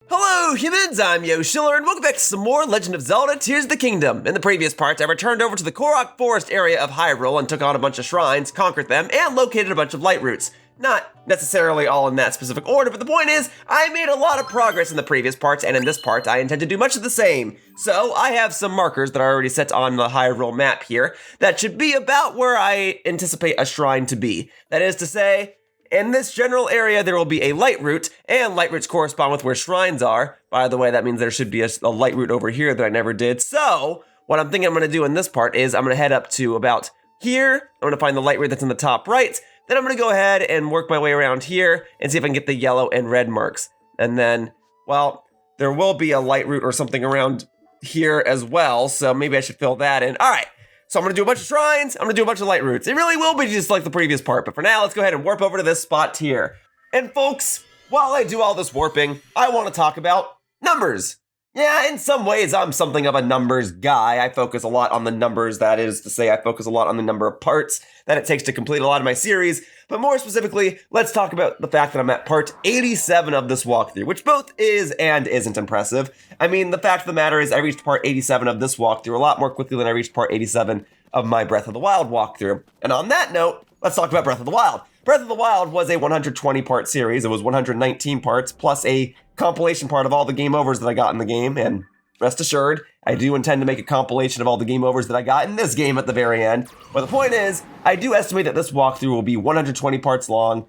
Hello humans, I'm Yoshiller, and welcome back to some more Legend of Zelda Tears of the Kingdom. In the previous parts, I returned over to the Korok Forest area of Hyrule and took on a bunch of shrines, conquered them, and located a bunch of Lightroots. Not necessarily all in that specific order, but the point is, I made a lot of progress in the previous parts, and in this part, I intend to do much of the same. So, I have some markers that are already set on the Hyrule map here that should be about where I anticipate a shrine to be. That is to say, in this general area, there will be a Lightroot, and Lightroots correspond with where shrines are. By the way, that means there should be a Lightroot over here that I never did. So, what I'm thinking I'm going to do in this part is I'm going to head up to about here. I'm going to find the Lightroot that's in the top right. Then I'm going to go ahead and work my way around here and see if I can get the yellow and red marks. And then, well, there will be a Lightroot or something around here as well, so maybe I should fill that in. All right. So I'm going to do a bunch of shrines, I'm going to do a bunch of Lightroots. It really will be just like the previous part, but for now, let's go ahead and warp over to this spot here. And folks, while I do all this warping, I want to talk about numbers. Yeah, in some ways, I'm something of a numbers guy. I focus a lot on the numbers, that is to say, I focus a lot on the number of parts that it takes to complete a lot of my series. But more specifically, let's talk about the fact that I'm at part 87 of this walkthrough, which both is and isn't impressive. I mean, the fact of the matter is I reached part 87 of this walkthrough a lot more quickly than I reached part 87 of my Breath of the Wild walkthrough. And on that note, let's talk about Breath of the Wild. Breath of the Wild was a 120-part series. It was 119 parts, plus a compilation part of all the game overs that I got in the game, and rest assured, I do intend to make a compilation of all the game overs that I got in this game at the very end. But the point is, I do estimate that this walkthrough will be 120 parts long,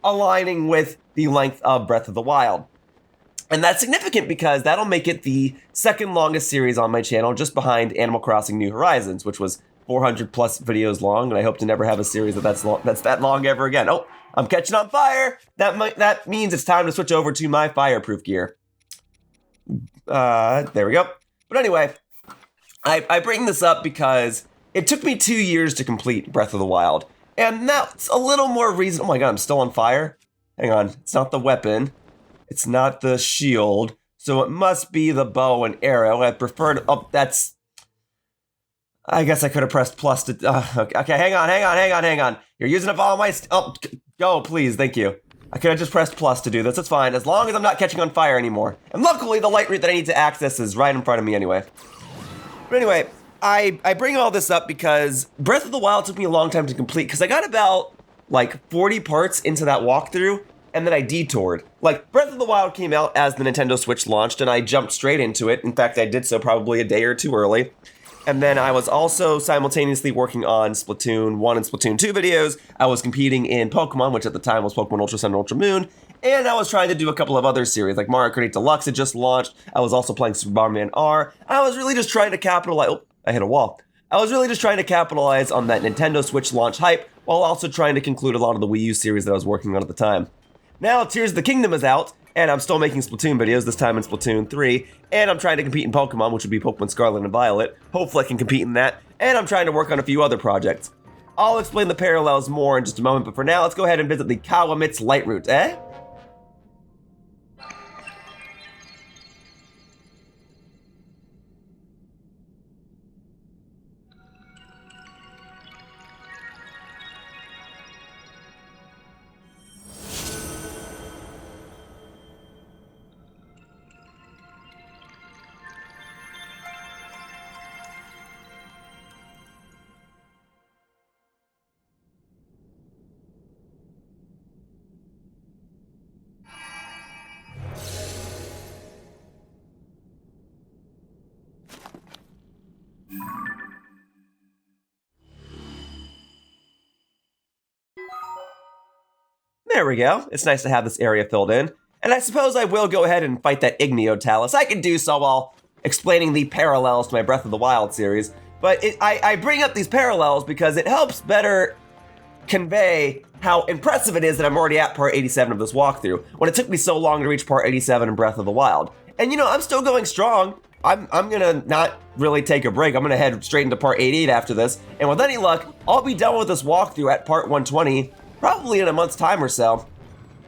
aligning with the length of Breath of the Wild. And that's significant because that'll make it the second longest series on my channel, just behind Animal Crossing New Horizons, which was 400 plus videos long, and I hope to never have a series that's that long ever again. Oh, I'm catching on fire. That means it's time to switch over to my fireproof gear. There we go. But anyway, I bring this up because it took me 2 years to complete Breath of the Wild. And that's a little more reason. Oh my god, I'm still on fire? Hang on, it's not the weapon. It's not the shield. So it must be the bow and arrow. I prefer to, oh, that's, I guess I could have pressed plus to, okay, hang on. You're using up all my, go, please, thank you. I could have just pressed plus to do this, it's fine, as long as I'm not catching on fire anymore. And luckily, the Lightroot that I need to access is right in front of me anyway. But anyway, I bring all this up because Breath of the Wild took me a long time to complete, because I got about, like, 40 parts into that walkthrough, and then I detoured. Like, Breath of the Wild came out as the Nintendo Switch launched, and I jumped straight into it. In fact, I did so probably a day or two early. And then I was also simultaneously working on Splatoon 1 and Splatoon 2 videos. I was competing in Pokemon, which at the time was Pokemon Ultra Sun and Ultra Moon. And I was trying to do a couple of other series, like Mario Kart 8 Deluxe had just launched. I was also playing Super Mario Man R. I was really just trying to capitalize. Oh, I hit a wall. I was really just trying to capitalize on that Nintendo Switch launch hype, while also trying to conclude a lot of the Wii U series that I was working on at the time. Now Tears of the Kingdom is out, and I'm still making Splatoon videos, this time in Splatoon 3, and I'm trying to compete in Pokemon, which would be Pokemon Scarlet and Violet. Hopefully I can compete in that, and I'm trying to work on a few other projects. I'll explain the parallels more in just a moment, but for now, let's go ahead and visit the Kawamit Lightroot, eh? There we go. It's nice to have this area filled in. And I suppose I will go ahead and fight that Igneo Talus. I can do so while explaining the parallels to my Breath of the Wild series. But I bring up these parallels because it helps better convey how impressive it is that I'm already at part 87 of this walkthrough, when it took me so long to reach part 87 in Breath of the Wild. And you know, I'm still going strong. I'm gonna not really take a break. I'm gonna head straight into part 88 after this. And with any luck, I'll be done with this walkthrough at part 120, probably in a month's time or so.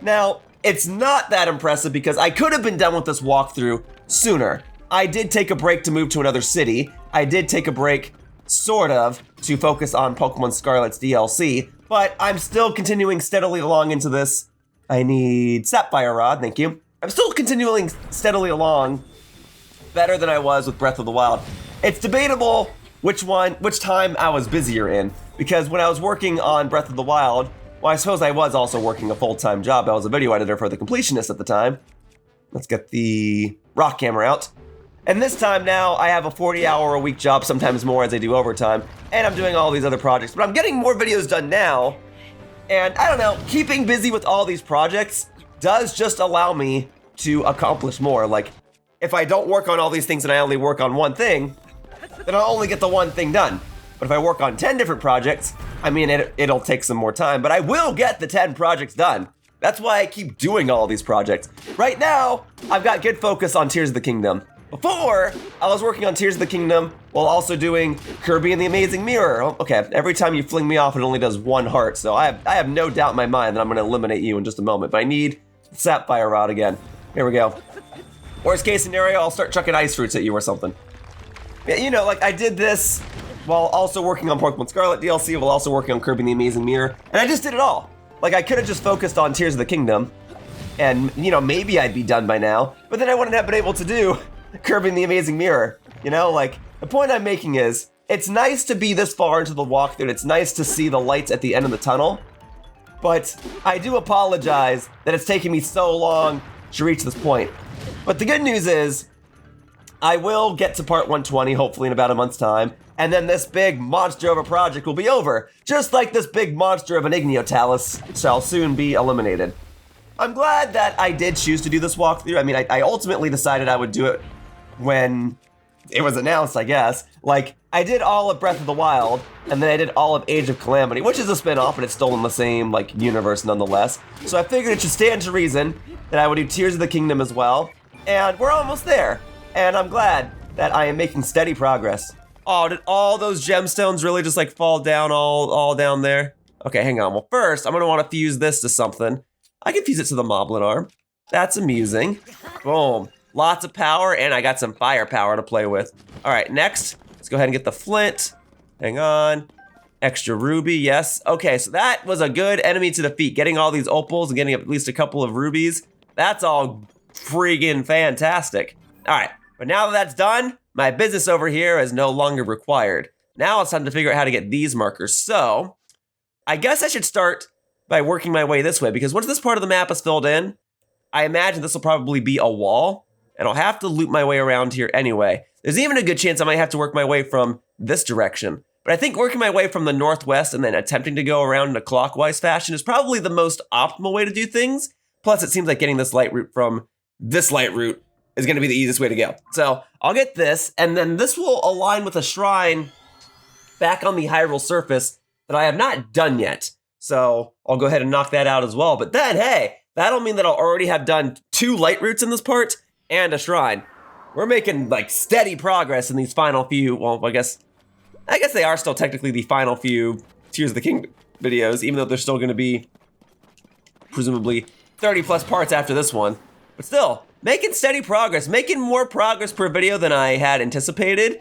Now, it's not that impressive because I could have been done with this walkthrough sooner. I did take a break to move to another city. I did take a break, sort of, to focus on Pokemon Scarlet's DLC, but I'm still continuing steadily along into this. I need Sapphire Rod, thank you. I'm still continuing steadily along, better than I was with Breath of the Wild. It's debatable which time I was busier in, because when I was working on Breath of the Wild, well, I suppose I was also working a full-time job. I was a video editor for The Completionist at the time. Let's get the rock camera out. And this time now, I have a 40-hour-a-week job, sometimes more as I do overtime, and I'm doing all these other projects. But I'm getting more videos done now, and I don't know, keeping busy with all these projects does just allow me to accomplish more. Like, if I don't work on all these things and I only work on one thing, then I'll only get the one thing done. But if I work on 10 different projects, I mean, it'll take some more time, but I will get the 10 projects done. That's why I keep doing all these projects. Right now, I've got good focus on Tears of the Kingdom. Before, I was working on Tears of the Kingdom while also doing Kirby and the Amazing Mirror. Oh, okay, every time you fling me off, it only does 1 heart, so I have no doubt in my mind that I'm gonna eliminate you in just a moment, but I need Sapphire Rod again. Here we go. Worst case scenario, I'll start chucking ice fruits at you or something. Yeah, you know, like I did this while also working on Pokemon Scarlet DLC, while also working on Kirby and the Amazing Mirror, and I just did it all. Like, I could have just focused on Tears of the Kingdom, and, you know, maybe I'd be done by now, but then I wouldn't have been able to do Kirby and the Amazing Mirror. You know, like, the point I'm making is, it's nice to be this far into the walkthrough, it's nice to see the lights at the end of the tunnel, but I do apologize that it's taken me so long to reach this point. But the good news is, I will get to part 120, hopefully in about a month's time, and then this big monster of a project will be over, just like this big monster of an Igneo Talus shall soon be eliminated. I'm glad that I did choose to do this walkthrough. I mean, I ultimately decided I would do it when it was announced, I guess. Like, I did all of Breath of the Wild, and then I did all of Age of Calamity, which is a spin-off, but it's still in the same, like, universe nonetheless. So I figured it should stand to reason that I would do Tears of the Kingdom as well, and we're almost there. And I'm glad that I am making steady progress. Oh, did all those gemstones really just like fall down all down there? Okay, hang on. Well, first, I'm gonna wanna fuse this to something. I can fuse it to the Moblin arm. That's amusing. Boom. Lots of power, and I got some firepower to play with. All right, next, let's go ahead and get the flint. Hang on. Extra ruby, yes. Okay, so that was a good enemy to defeat. Getting all these opals and getting at least a couple of rubies. That's all friggin' fantastic. All right, but now that that's done, my business over here is no longer required. Now it's time to figure out how to get these markers. So, I guess I should start by working my way this way, because once this part of the map is filled in, I imagine this will probably be a wall, and I'll have to loop my way around here anyway. There's even a good chance I might have to work my way from this direction. But I think working my way from the northwest and then attempting to go around in a clockwise fashion is probably the most optimal way to do things. Plus, it seems like getting this Lightroot from this Lightroot is going to be the easiest way to go. So I'll get this, and then this will align with a shrine back on the Hyrule surface that I have not done yet. So I'll go ahead and knock that out as well. But then, hey, that'll mean that I'll already have done 2 Lightroots in this part and a shrine. We're making like steady progress in these final few, well, I guess they are still technically the final few Tears of the Kingdom videos, even though there's still going to be presumably 30 plus parts after this one. But still, making steady progress, making more progress per video than I had anticipated,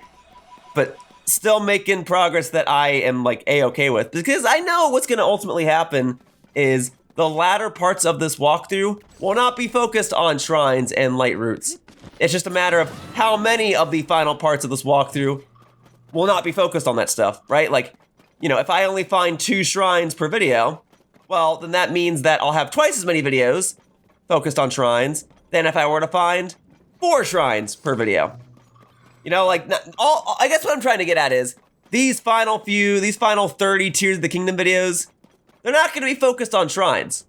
but still making progress that I am like A-okay with, because I know what's going to ultimately happen is the latter parts of this walkthrough will not be focused on shrines and Lightroots. It's just a matter of how many of the final parts of this walkthrough will not be focused on that stuff, right? Like, you know, if I only find 2 shrines per video, well, then that means that I'll have twice as many videos focused on shrines than if I were to find 4 shrines per video. You know, like, I guess what I'm trying to get at is, these final 30 Tears of the Kingdom videos, they're not gonna be focused on shrines.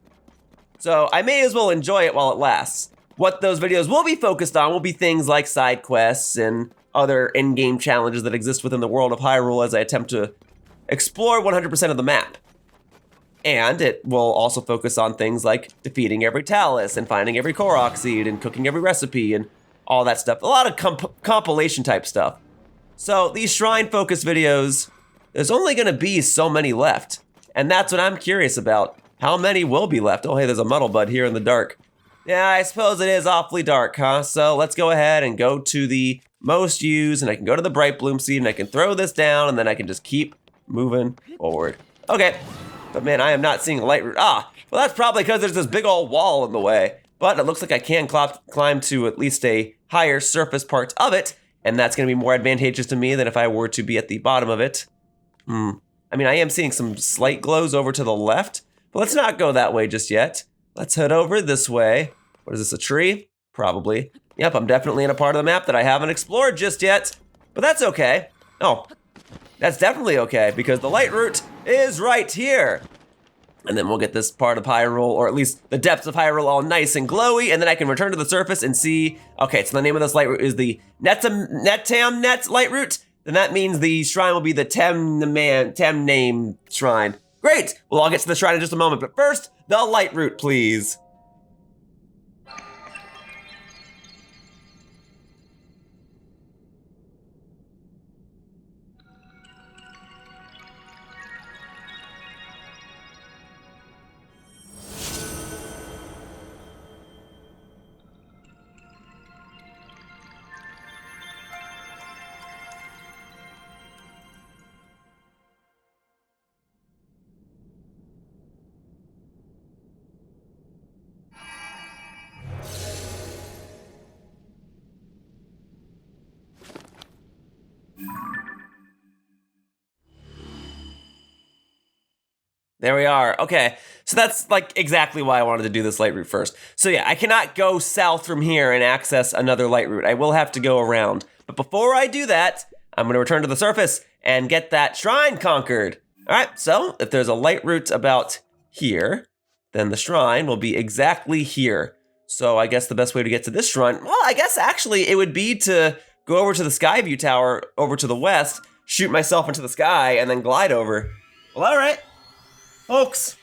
So I may as well enjoy it while it lasts. What those videos will be focused on will be things like side quests and other in-game challenges that exist within the world of Hyrule as I attempt to explore 100% of the map. And it will also focus on things like defeating every Talus and finding every Korok seed and cooking every recipe and all that stuff. A lot of compilation type stuff. So these shrine-focused videos, there's only gonna be so many left. And that's what I'm curious about. How many will be left? Oh, hey, there's a muddle bud here in the dark. Yeah, I suppose it is awfully dark, huh? So let's go ahead and go to the most used, and I can go to the bright bloom seed, and I can throw this down, and then I can just keep moving forward. Okay, but man, I am not seeing a Lightroot. Ah, well, that's probably because there's this big old wall in the way. but it looks like I can climb to at least a higher surface part of it, and that's going to be more advantageous to me than if I were to be at the bottom of it. I mean, I am seeing some slight glows over to the left, but let's not go that way just yet. Let's head over this way. What is this, a tree? Probably. Yep, I'm definitely in a part of the map that I haven't explored just yet, but that's okay. Oh, that's definitely okay, because the Lightroot is right here. And then we'll get this part of Hyrule, or at least the depths of Hyrule, all nice and glowy, and then I can return to the surface and see, okay, so the name of this Lightroot is the Netamnet Lightroot, then that means the shrine will be the Tenmaten Shrine. Great! Well, I'll get to the shrine in just a moment, but first, the Lightroot, please. There we are. Okay, so that's like exactly why I wanted to do this Lightroot first. So yeah, I cannot go south from here and access another Lightroot. I will have to go around. But before I do that, I'm going to return to the surface and get that shrine conquered. All right, so if there's a Lightroot about here, then the shrine will be exactly here. So I guess the best way to get to this shrine, well, I guess actually it would be to go over to the Skyview Tower over to the west, shoot myself into the sky, and then glide over. Well, all right. Folks,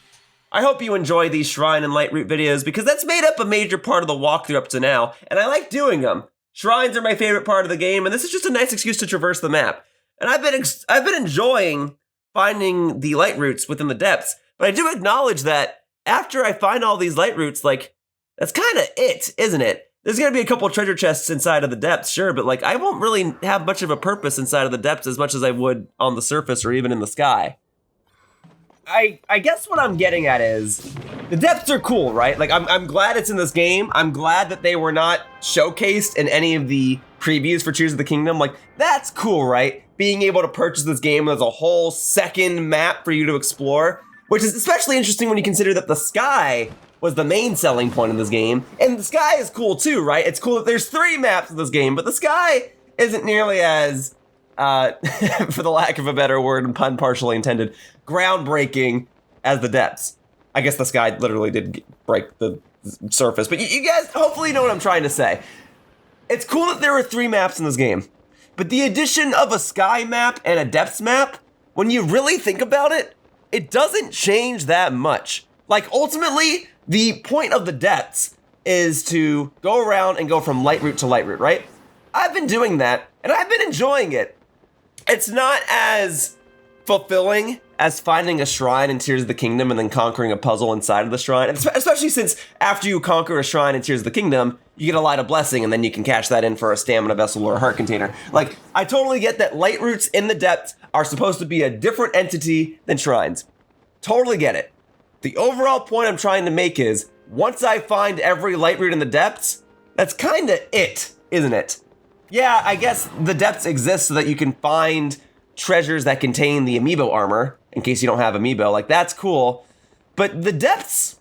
I hope you enjoy these Shrine and Lightroot videos because that's made up a major part of the walkthrough up to now, and I like doing them. Shrines are my favorite part of the game, and this is just a nice excuse to traverse the map. And I've been enjoying finding the Lightroots within the depths, but I do acknowledge that after I find all these Lightroots, like, that's kind of it, isn't it? There's gonna be a couple treasure chests inside of the depths, sure, but like, I won't really have much of a purpose inside of the depths as much as I would on the surface or even in the sky. I guess what I'm getting at is, the depths are cool, right? Like, I'm glad it's in this game. I'm glad that they were not showcased in any of the previews for Tears of the Kingdom. Like, that's cool, right? Being able to purchase this game, there's a whole second map for you to explore, which is especially interesting when you consider that the sky was the main selling point in this game. And the sky is cool too, right? It's cool that there's 3 maps in this game, but the sky isn't nearly as, for the lack of a better word and pun partially intended, groundbreaking as the depths. I guess the sky literally did break the surface, but you guys hopefully know what I'm trying to say. It's cool that there are 3 maps in this game, but the addition of a sky map and a depths map, when you really think about it, it doesn't change that much. Like, ultimately, the point of the depths is to go around and go from Lightroot to Lightroot, right? I've been doing that, and I've been enjoying it. It's not as fulfilling as finding a shrine in Tears of the Kingdom and then conquering a puzzle inside of the shrine, especially since after you conquer a shrine in Tears of the Kingdom, you get a Light of Blessing, and then you can cash that in for a stamina vessel or a heart container. Like, I totally get that Lightroots in the depths are supposed to be a different entity than shrines. Totally get it. The overall point I'm trying to make is, once I find every Lightroot in the depths, that's kinda it, isn't it? Yeah, I guess the depths exist so that you can find treasures that contain the amiibo armor, in case you don't have amiibo, like, that's cool. But the depths,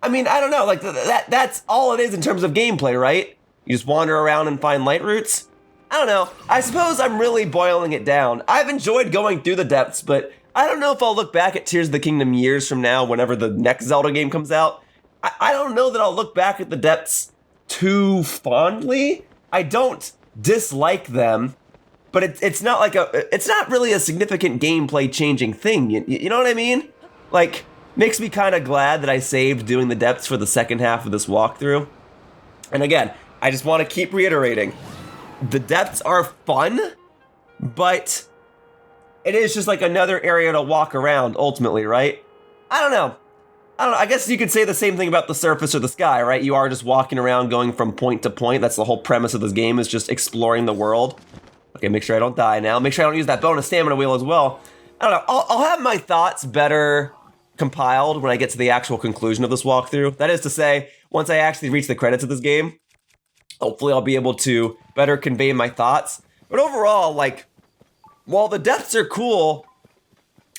I mean, I don't know, like, that's all it is in terms of gameplay, right? You just wander around and find Lightroots? I don't know, I suppose I'm really boiling it down. I've enjoyed going through the depths, but I don't know if I'll look back at Tears of the Kingdom years from now, whenever the next Zelda game comes out. I don't know that I'll look back at the depths too fondly. I don't dislike them, but it's not like it's not really a significant gameplay changing thing. You know what I mean? Like, makes me kind of glad that I saved doing the depths for the second half of this walkthrough. And again, I just want to keep reiterating, the depths are fun, but it is just like another area to walk around ultimately, right? I don't know. I guess you could say the same thing about the surface or the sky, right? You are just walking around going from point to point. That's the whole premise of this game, is just exploring the world. Okay, make sure I don't die now. Make sure I don't use that bonus stamina wheel as well. I don't know. I'll have my thoughts better compiled when I get to the actual conclusion of this walkthrough. That is to say, once I actually reach the credits of this game, hopefully I'll be able to better convey my thoughts. But overall, like, while the depths are cool,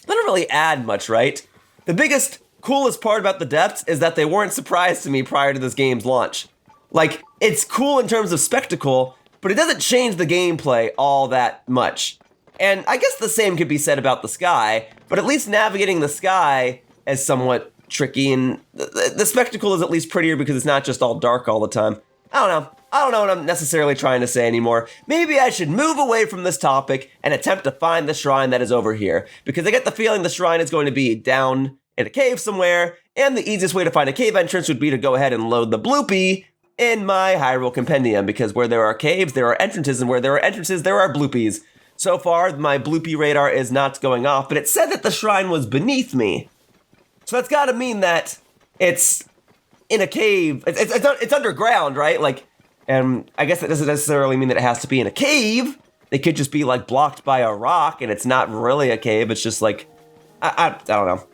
they don't really add much, right? The biggest, coolest part about the depths is that they weren't surprised to me prior to this game's launch. Like, it's cool in terms of spectacle, but it doesn't change the gameplay all that much. And I guess the same could be said about the sky, but at least navigating the sky is somewhat tricky, and the spectacle is at least prettier because it's not just all dark all the time. I don't know what I'm necessarily trying to say anymore. Maybe I should move away from this topic and attempt to find the shrine that is over here, because I get the feeling the shrine is going to be down in a cave somewhere, and the easiest way to find a cave entrance would be to go ahead and load the bloopy in my Hyrule compendium, because where there are caves, there are entrances, and where there are entrances, there are bloopies. So far, my bloopy radar is not going off, but it said that the shrine was beneath me. So that's gotta mean that it's in a cave. It's underground, right? Like, and I guess that doesn't necessarily mean that it has to be in a cave. It could just be like blocked by a rock, and it's not really a cave. It's just like, I don't know.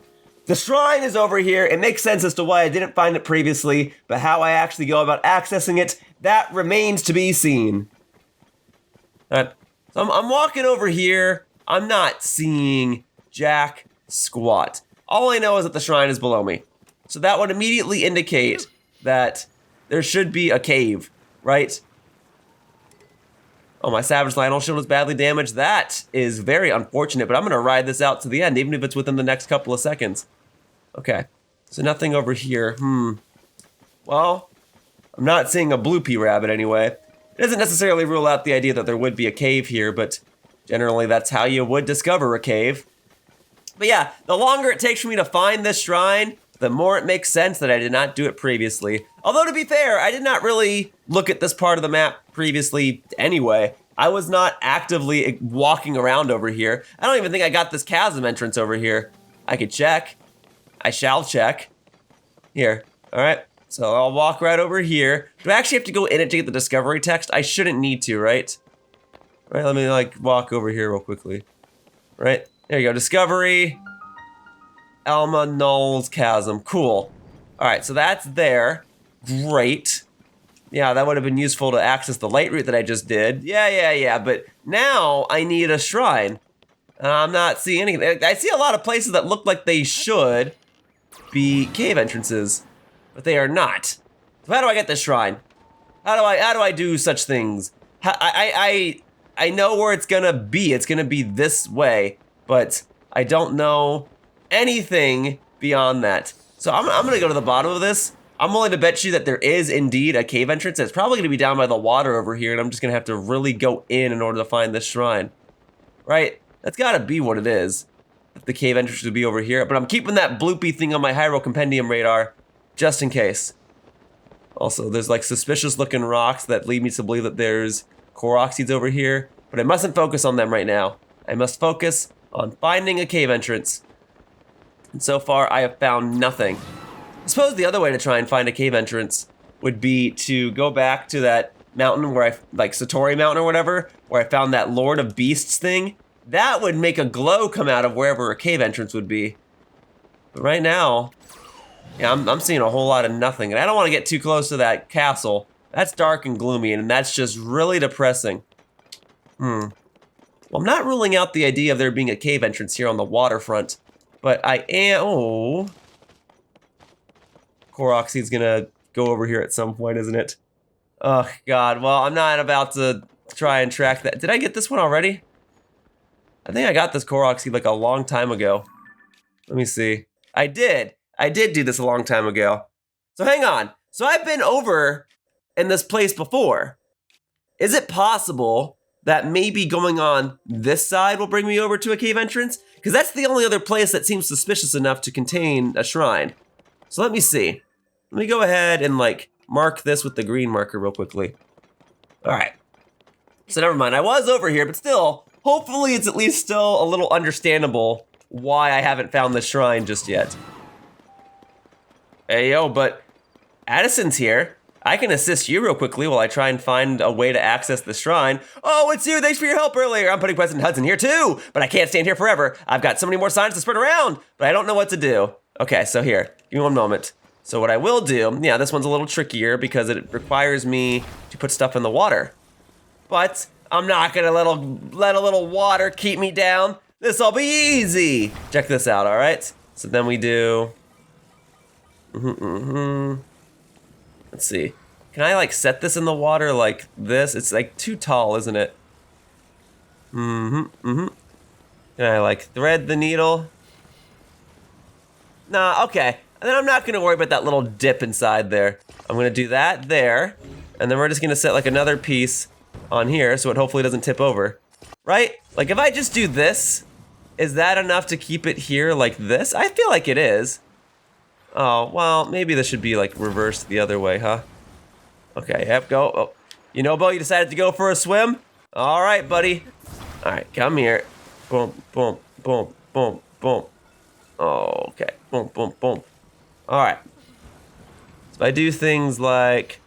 The shrine is over here. It makes sense as to why I didn't find it previously, but how I actually go about accessing it, that remains to be seen. So I'm walking over here. I'm not seeing jack squat. All I know is that the shrine is below me. So that would immediately indicate that there should be a cave, right? Oh, my Savage Lionel shield is badly damaged. That is very unfortunate, but I'm gonna ride this out to the end, even if it's within the next couple of seconds. Okay, so nothing over here. Well, I'm not seeing a bloopy rabbit anyway. It doesn't necessarily rule out the idea that there would be a cave here, but generally that's how you would discover a cave. But yeah, the longer it takes for me to find this shrine, the more it makes sense that I did not do it previously. Although, to be fair, I did not really look at this part of the map previously anyway. I was not actively walking around over here. I don't even think I got this chasm entrance over here. I could check. I shall check. Here, all right. So I'll walk right over here. Do I actually have to go in it to get the discovery text? I shouldn't need to, right? All right, let me like walk over here real quickly. Right, there you go, discovery. Elma, Knolls, Chasm, cool. All right, so that's there, great. Yeah, that would have been useful to access the Lightroot that I just did. Yeah, but now I need a shrine. I'm not seeing anything. I see a lot of places that look like they should be cave entrances, but they are not. So how do I get this shrine? How do I do such things? I know where it's gonna be. It's gonna be this way, but I don't know anything beyond that. So I'm gonna go to the bottom of this. I'm willing to bet you that there is indeed a cave entrance. It's probably gonna be down by the water over here, and I'm just gonna have to really go in order to find this shrine. Right? That's gotta be what it is. If the cave entrance would be over here, but I'm keeping that bloopy thing on my Hyrule compendium radar, just in case. Also, there's like suspicious looking rocks that lead me to believe that there's Korok seeds over here, but I mustn't focus on them right now. I must focus on finding a cave entrance. And so far, I have found nothing. I suppose the other way to try and find a cave entrance would be to go back to that mountain where like Satori Mountain or whatever, where I found that Lord of Beasts thing. That would make a glow come out of wherever a cave entrance would be. But right now, yeah, I'm seeing a whole lot of nothing, and I don't want to get too close to that castle. That's dark and gloomy, and that's just really depressing. Well, I'm not ruling out the idea of there being a cave entrance here on the waterfront, but I am, Korok seed's gonna go over here at some point, isn't it? Oh, God, well, I'm not about to try and track that. Did I get this one already? I think I got this Korok seed like a long time ago. Let me see. I did do this a long time ago. So hang on. So I've been over in this place before. Is it possible that maybe going on this side will bring me over to a cave entrance? Because that's the only other place that seems suspicious enough to contain a shrine. So let me see. Let me go ahead and like mark this with the green marker real quickly. All right. So never mind, I was over here, but still, hopefully it's at least still a little understandable why I haven't found the shrine just yet. Hey, yo, but Addison's here. I can assist you real quickly while I try and find a way to access the shrine. Oh, it's you. Thanks for your help earlier. I'm putting President Hudson here too, but I can't stand here forever. I've got so many more signs to spread around, but I don't know what to do. Okay, so here, give me one moment. So what I will do, yeah, this one's a little trickier because it requires me to put stuff in the water. But I'm not gonna let a little water keep me down. This'll be easy. Check this out, all right? So then we do, let's see. Can I like set this in the water like this? It's like too tall, isn't it? Can I like thread the needle? Nah, okay. And then I'm not gonna worry about that little dip inside there. I'm gonna do that there. And then we're just gonna set like another piece on here so it hopefully doesn't tip over. Right? Like if I just do this, is that enough to keep it here like this? I feel like it is. Oh, well, maybe this should be like reversed the other way, huh? Okay, yep, go. Oh. You know, Bo, you decided to go for a swim? All right, buddy. All right, come here. Boom, boom, boom, boom, boom. Oh, okay, boom, boom, boom. All right. So I do things like,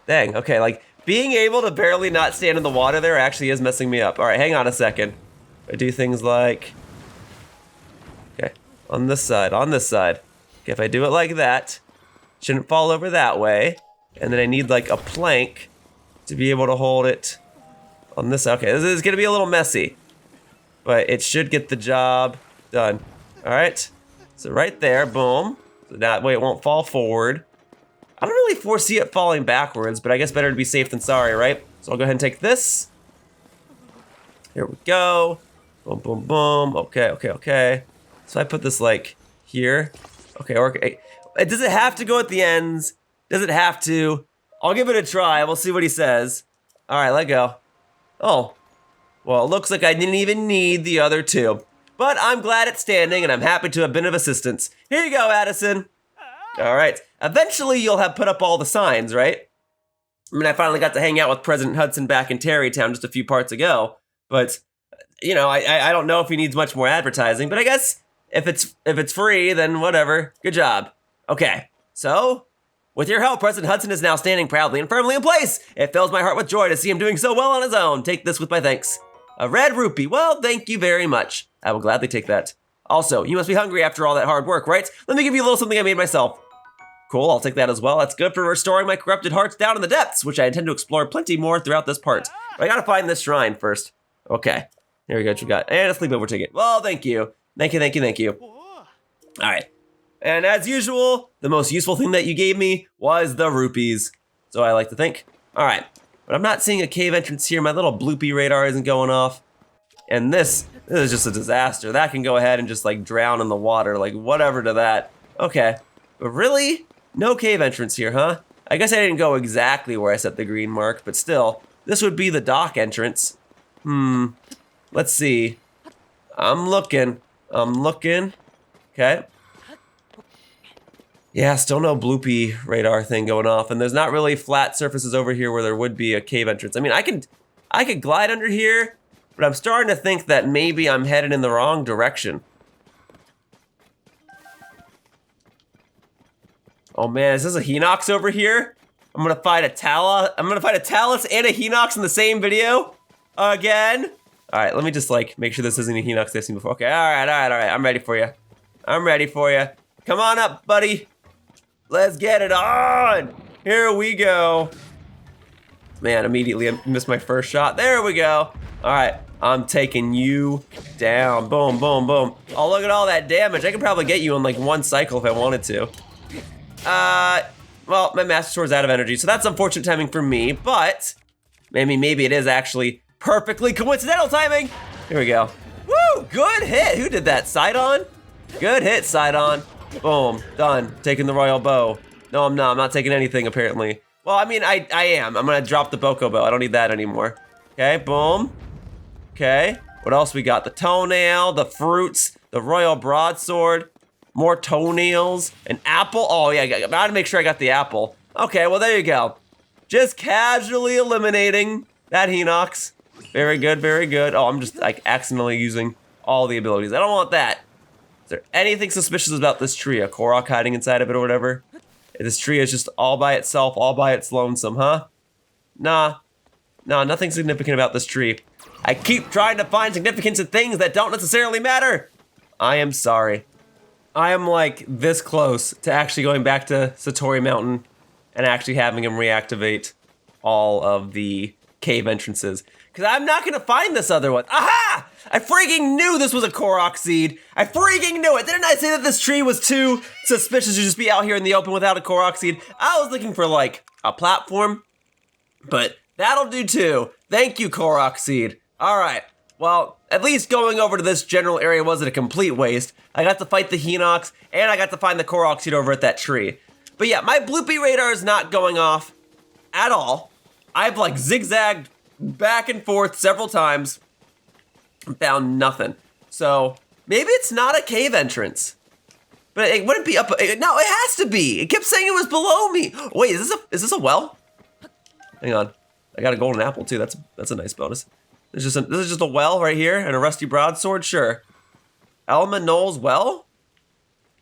dang, okay, like being able to barely not stand in the water there actually is messing me up. All right, hang on a second. I do things like, okay, on this side. Okay, if I do it like that, shouldn't fall over that way. And then I need like a plank to be able to hold it on this. Okay, this is gonna be a little messy, but it should get the job done. All right, so right there, boom. So that way it won't fall forward. I don't really foresee it falling backwards, but I guess better to be safe than sorry, right? So I'll go ahead and take this. Here we go. Boom, boom, boom. Okay. So I put this like here. Okay, does it have to go at the ends? Does it have to? I'll give it a try. We'll see what he says. All right, let go. Oh, well, it looks like I didn't even need the other two. But I'm glad it's standing, and I'm happy to have been of assistance. Here you go, Addison. All right. Eventually, you'll have put up all the signs, right? I mean, I finally got to hang out with President Hudson back in Tarrytown just a few parts ago. But, you know, I don't know if he needs much more advertising. But I guess if it's free, then whatever. Good job. Okay, so with your help, President Hudson is now standing proudly and firmly in place. It fills my heart with joy to see him doing so well on his own. Take this with my thanks. A red rupee. Well, thank you very much. I will gladly take that. Also, you must be hungry after all that hard work, right? Let me give you a little something I made myself. Cool, I'll take that as well. That's good for restoring my corrupted hearts down in the depths, which I intend to explore plenty more throughout this part. But I gotta find this shrine first. Okay, here we go, what you got? And a sleepover ticket. Well, thank you. Thank you. All right. And as usual, the most useful thing that you gave me was the rupees. So I like to think. All right, but I'm not seeing a cave entrance here. My little bloopy radar isn't going off. And this is just a disaster. That can go ahead and just like drown in the water, like whatever to that. Okay, but really? No cave entrance here, huh? I guess I didn't go exactly where I set the green mark, but still, this would be the dock entrance. Let's see. I'm looking. Okay. Yeah, still no bloopy radar thing going off, and there's not really flat surfaces over here where there would be a cave entrance. I mean, I could glide under here, but I'm starting to think that maybe I'm headed in the wrong direction. Oh man, is this a Hinox over here? I'm gonna fight a Talus and a Hinox in the same video again. All right, let me just like make sure this isn't a Hinox I've seen before. Okay, all right. I'm ready for you. Come on up, buddy. Let's get it on. Here we go. Man, immediately I missed my first shot. There we go. All right, I'm taking you down. Boom, boom, boom. Oh, look at all that damage. I could probably get you in like one cycle if I wanted to. Well, my Master Sword's out of energy, so that's unfortunate timing for me, but maybe it is actually perfectly coincidental timing. Here we go. Woo, good hit. Who did that? Sidon? Good hit, Sidon. Boom, done. Taking the royal bow. No, I'm not. I'm not taking anything, apparently. Well, I mean, I am. I'm gonna drop the Boko bow. I don't need that anymore. Okay, boom. Okay, what else we got? The toenail, the fruits, the royal broadsword. More toenails, an apple. Oh yeah, I gotta make sure I got the apple. Okay, well there you go. Just casually eliminating that Hinox. Very good, very good. Oh, I'm just like accidentally using all the abilities. I don't want that. Is there anything suspicious about this tree? A Korok hiding inside of it or whatever? This tree is just all by itself, all by its lonesome, huh? Nah, nothing significant about this tree. I keep trying to find significance in things that don't necessarily matter. I am sorry. I am like this close to actually going back to Satori Mountain and actually having him reactivate all of the cave entrances. Because I'm not going to find this other one. Aha! I freaking knew this was a Korok seed. I freaking knew it. Didn't I say that this tree was too suspicious to just be out here in the open without a Korok seed? I was looking for like a platform, but that'll do too. Thank you, Korok seed. All right. Well, at least going over to this general area wasn't a complete waste. I got to fight the Hinox, and I got to find the Korok seed over at that tree. But yeah, my bloopy radar is not going off at all. I've like zigzagged back and forth several times and found nothing. So maybe it's not a cave entrance. But it wouldn't be up. No, it has to be. It kept saying it was below me. Wait, is this a well? Hang on. I got a golden apple too. That's a nice bonus. This is just a well right here and a rusty broadsword. Sure. Elma Knolls well?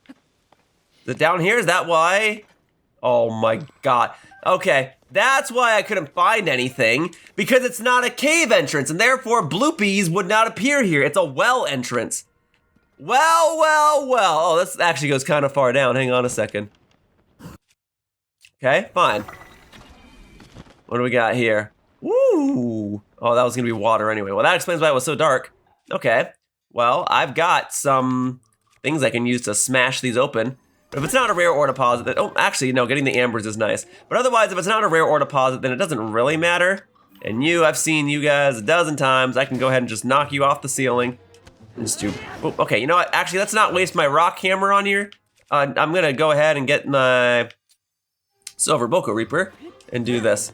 Is it down here? Is that why? Oh my god. Okay, that's why I couldn't find anything, because it's not a cave entrance, and therefore bloopies would not appear here. It's a well entrance. Well. Oh, this actually goes kind of far down. Hang on a second. Okay, fine. What do we got here? Woo! Oh, that was gonna be water anyway. Well, that explains why it was so dark. Okay. Well, I've got some things I can use to smash these open. But if it's not a rare ore deposit, then, oh, actually, no, getting the ambers is nice. But otherwise, if it's not a rare ore deposit, then it doesn't really matter. And I've seen you guys a dozen times. I can go ahead and just knock you off the ceiling. And just do, oh, okay, you know what? Actually, let's not waste my rock hammer on here. I'm gonna go ahead and get my silver Boko Reaper and do this.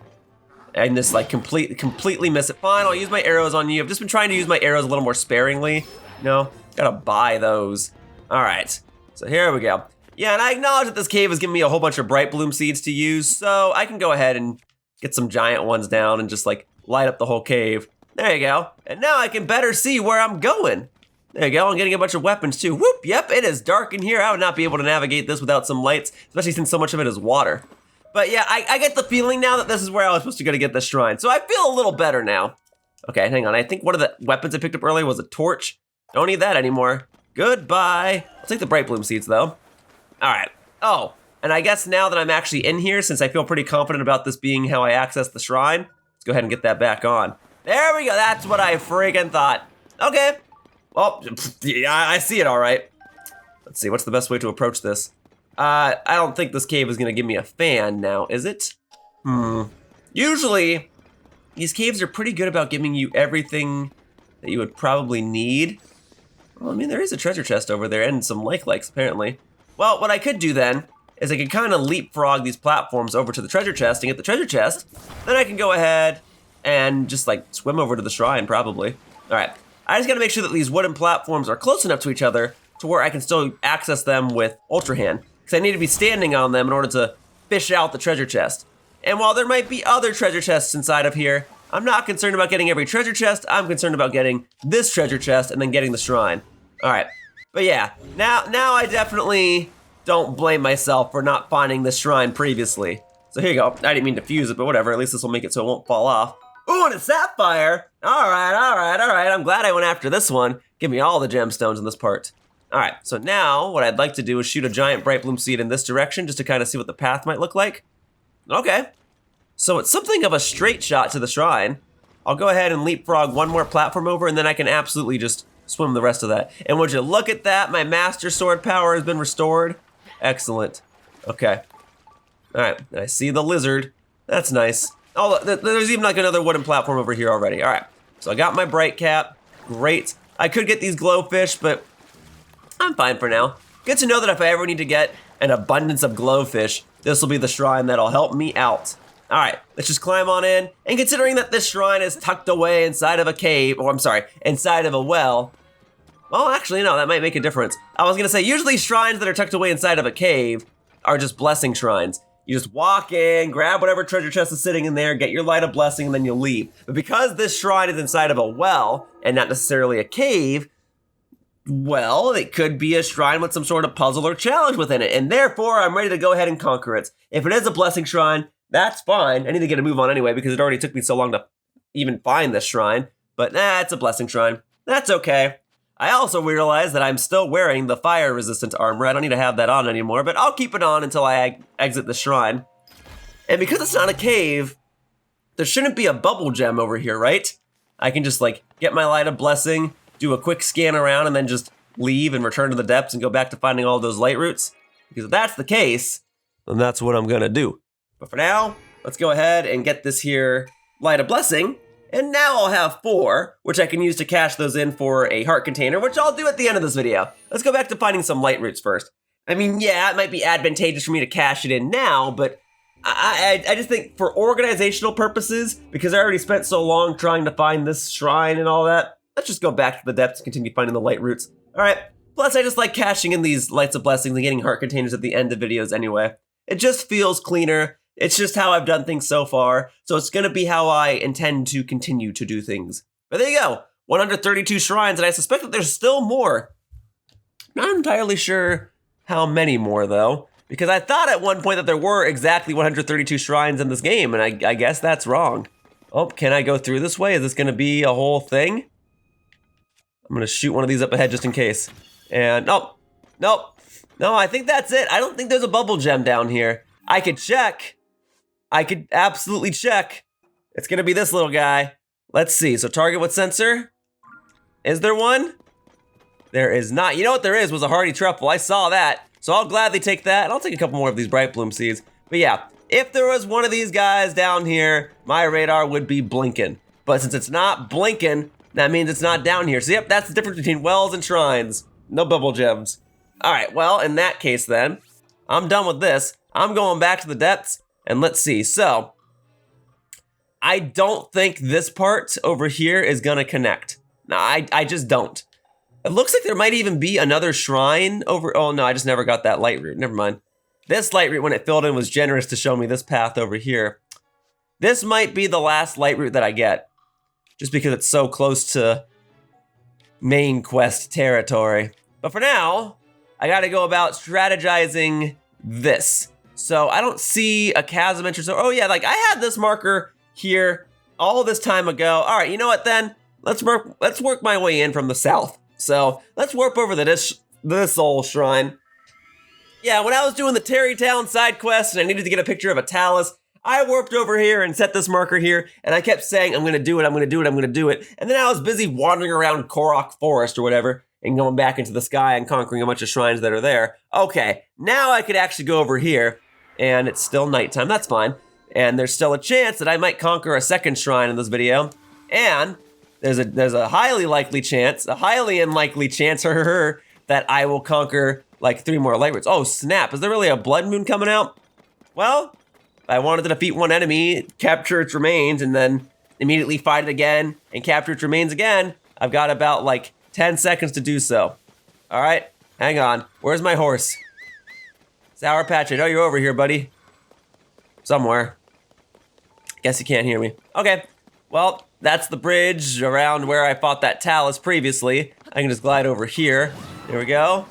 And just like completely miss it. Fine, I'll use my arrows on you. I've just been trying to use my arrows a little more sparingly. Gotta buy those. All right, so here we go. Yeah, and I acknowledge that this cave is giving me a whole bunch of bright bloom seeds to use, so I can go ahead and get some giant ones down and just like light up the whole cave. There you go. And now I can better see where I'm going. There you go, I'm getting a bunch of weapons too. Whoop, yep, it is dark in here. I would not be able to navigate this without some lights, especially since so much of it is water. But yeah, I get the feeling now that this is where I was supposed to go to get the shrine. So I feel a little better now. Okay, hang on. I think one of the weapons I picked up earlier was a torch. Don't need that anymore. Goodbye. I'll take the bright bloom seeds though. All right. Oh, and I guess now that I'm actually in here, since I feel pretty confident about this being how I access the shrine, let's go ahead and get that back on. There we go. That's what I freaking thought. Okay. Well, yeah, I see it all right. Let's see. What's the best way to approach this? I don't think this cave is going to give me a fan now, is it? Usually, these caves are pretty good about giving you everything that you would probably need. Well, I mean, there is a treasure chest over there and some likes, apparently. Well, what I could do then is I could kind of leapfrog these platforms over to the treasure chest and get the treasure chest. Then I can go ahead and just like swim over to the shrine, probably. All right, I just got to make sure that these wooden platforms are close enough to each other to where I can still access them with Ultra Hand. Because I need to be standing on them in order to fish out the treasure chest. And while there might be other treasure chests inside of here, I'm not concerned about getting every treasure chest. I'm concerned about getting this treasure chest and then getting the shrine. All right, but yeah, now I definitely don't blame myself for not finding the shrine previously. So here you go. I didn't mean to fuse it, but whatever. At least this will make it so it won't fall off. Ooh, and a sapphire. All right. I'm glad I went after this one. Give me all the gemstones in this part. All right, so now what I'd like to do is shoot a giant bright bloom seed in this direction just to kind of see what the path might look like. Okay, so it's something of a straight shot to the shrine. I'll go ahead and leapfrog one more platform over and then I can absolutely just swim the rest of that. And would you look at that, my master sword power has been restored. Excellent, okay. All right, I see the lizard, that's nice. Oh, there's even like another wooden platform over here already. All right, so I got my bright cap, great. I could get these glowfish, but I'm fine for now. Good to know that if I ever need to get an abundance of glowfish, this will be the shrine that'll help me out. All right, let's just climb on in. And considering that this shrine is tucked away inside of a cave, inside of a well. Well, actually, no, that might make a difference. I was gonna say, usually shrines that are tucked away inside of a cave are just blessing shrines. You just walk in, grab whatever treasure chest is sitting in there, get your light of blessing, and then you'll leave. But because this shrine is inside of a well, and not necessarily a cave, well, it could be a shrine with some sort of puzzle or challenge within it, and therefore I'm ready to go ahead and conquer it. If it is a blessing shrine, that's fine. I need to get a move on anyway because it already took me so long to even find this shrine, but it's a blessing shrine. That's okay. I also realized that I'm still wearing the fire-resistant armor. I don't need to have that on anymore, but I'll keep it on until I exit the shrine. And because it's not a cave, there shouldn't be a bubble gem over here, right? I can just like get my light of blessing, do a quick scan around, and then just leave and return to the depths and go back to finding all those Lightroots. Because if that's the case, then that's what I'm gonna do. But for now, let's go ahead and get this here light of blessing. And now I'll have 4, which I can use to cash those in for a heart container, which I'll do at the end of this video. Let's go back to finding some Lightroots first. I mean, yeah, it might be advantageous for me to cash it in now, but I just think for organizational purposes, because I already spent so long trying to find this shrine and all that, let's just go back to the depths and continue finding the Lightroots. All right, plus I just like cashing in these lights of blessings and getting heart containers at the end of videos anyway. It just feels cleaner. It's just how I've done things so far, so it's gonna be how I intend to continue to do things. But there you go, 132 shrines, and I suspect that there's still more. Not entirely sure how many more though, because I thought at one point that there were exactly 132 shrines in this game, and I guess that's wrong. Oh, can I go through this way? Is this gonna be a whole thing? I'm gonna shoot one of these up ahead just in case. And, nope, no, I think that's it. I don't think there's a bubble gem down here. I could check. I could absolutely check. It's gonna be this little guy. Let's see, so target with sensor? Is there one? There is not. You know what there is was a hardy truffle, I saw that. So I'll gladly take that, and I'll take a couple more of these bright bloom seeds. But yeah, if there was one of these guys down here, my radar would be blinking. But since it's not blinking, that means it's not down here. So yep, that's the difference between wells and shrines. No bubble gems. All right, well, in that case then, I'm done with this. I'm going back to the depths. And let's see, so I don't think this part over here is gonna connect. No, I just don't. It looks like there might even be another shrine over, oh no, I just never got that Lightroot, never mind. This Lightroot, when it filled in, was generous to show me this path over here. This might be the last Lightroot that I get, just because it's so close to main quest territory. But for now, I gotta go about strategizing this. So I don't see a chasm entrance. Oh yeah, like I had this marker here all this time ago. All right, you know what then? Let's work my way in from the south. So let's warp over to this old shrine. Yeah, when I was doing the Terrytown side quest and I needed to get a picture of a Talus, I warped over here and set this marker here, and I kept saying, I'm gonna do it, I'm gonna do it, I'm gonna do it. And then I was busy wandering around Korok Forest or whatever, and going back into the sky and conquering a bunch of shrines that are there. Okay, now I could actually go over here, and it's still nighttime, that's fine. And there's still a chance that I might conquer a second shrine in this video. And there's a highly likely chance, a highly unlikely chance, that I will conquer like 3 more Lightroots. Oh snap, is there really a blood moon coming out? Well, if I wanted to defeat one enemy, capture its remains, and then immediately fight it again, and capture its remains again, I've got about like 10 seconds to do so. All right, hang on, where's my horse? Sour Patch, I know you're over here, buddy. Somewhere. Guess you can't hear me. Okay, well, that's the bridge around where I fought that Talus previously. I can just glide over here. There we go.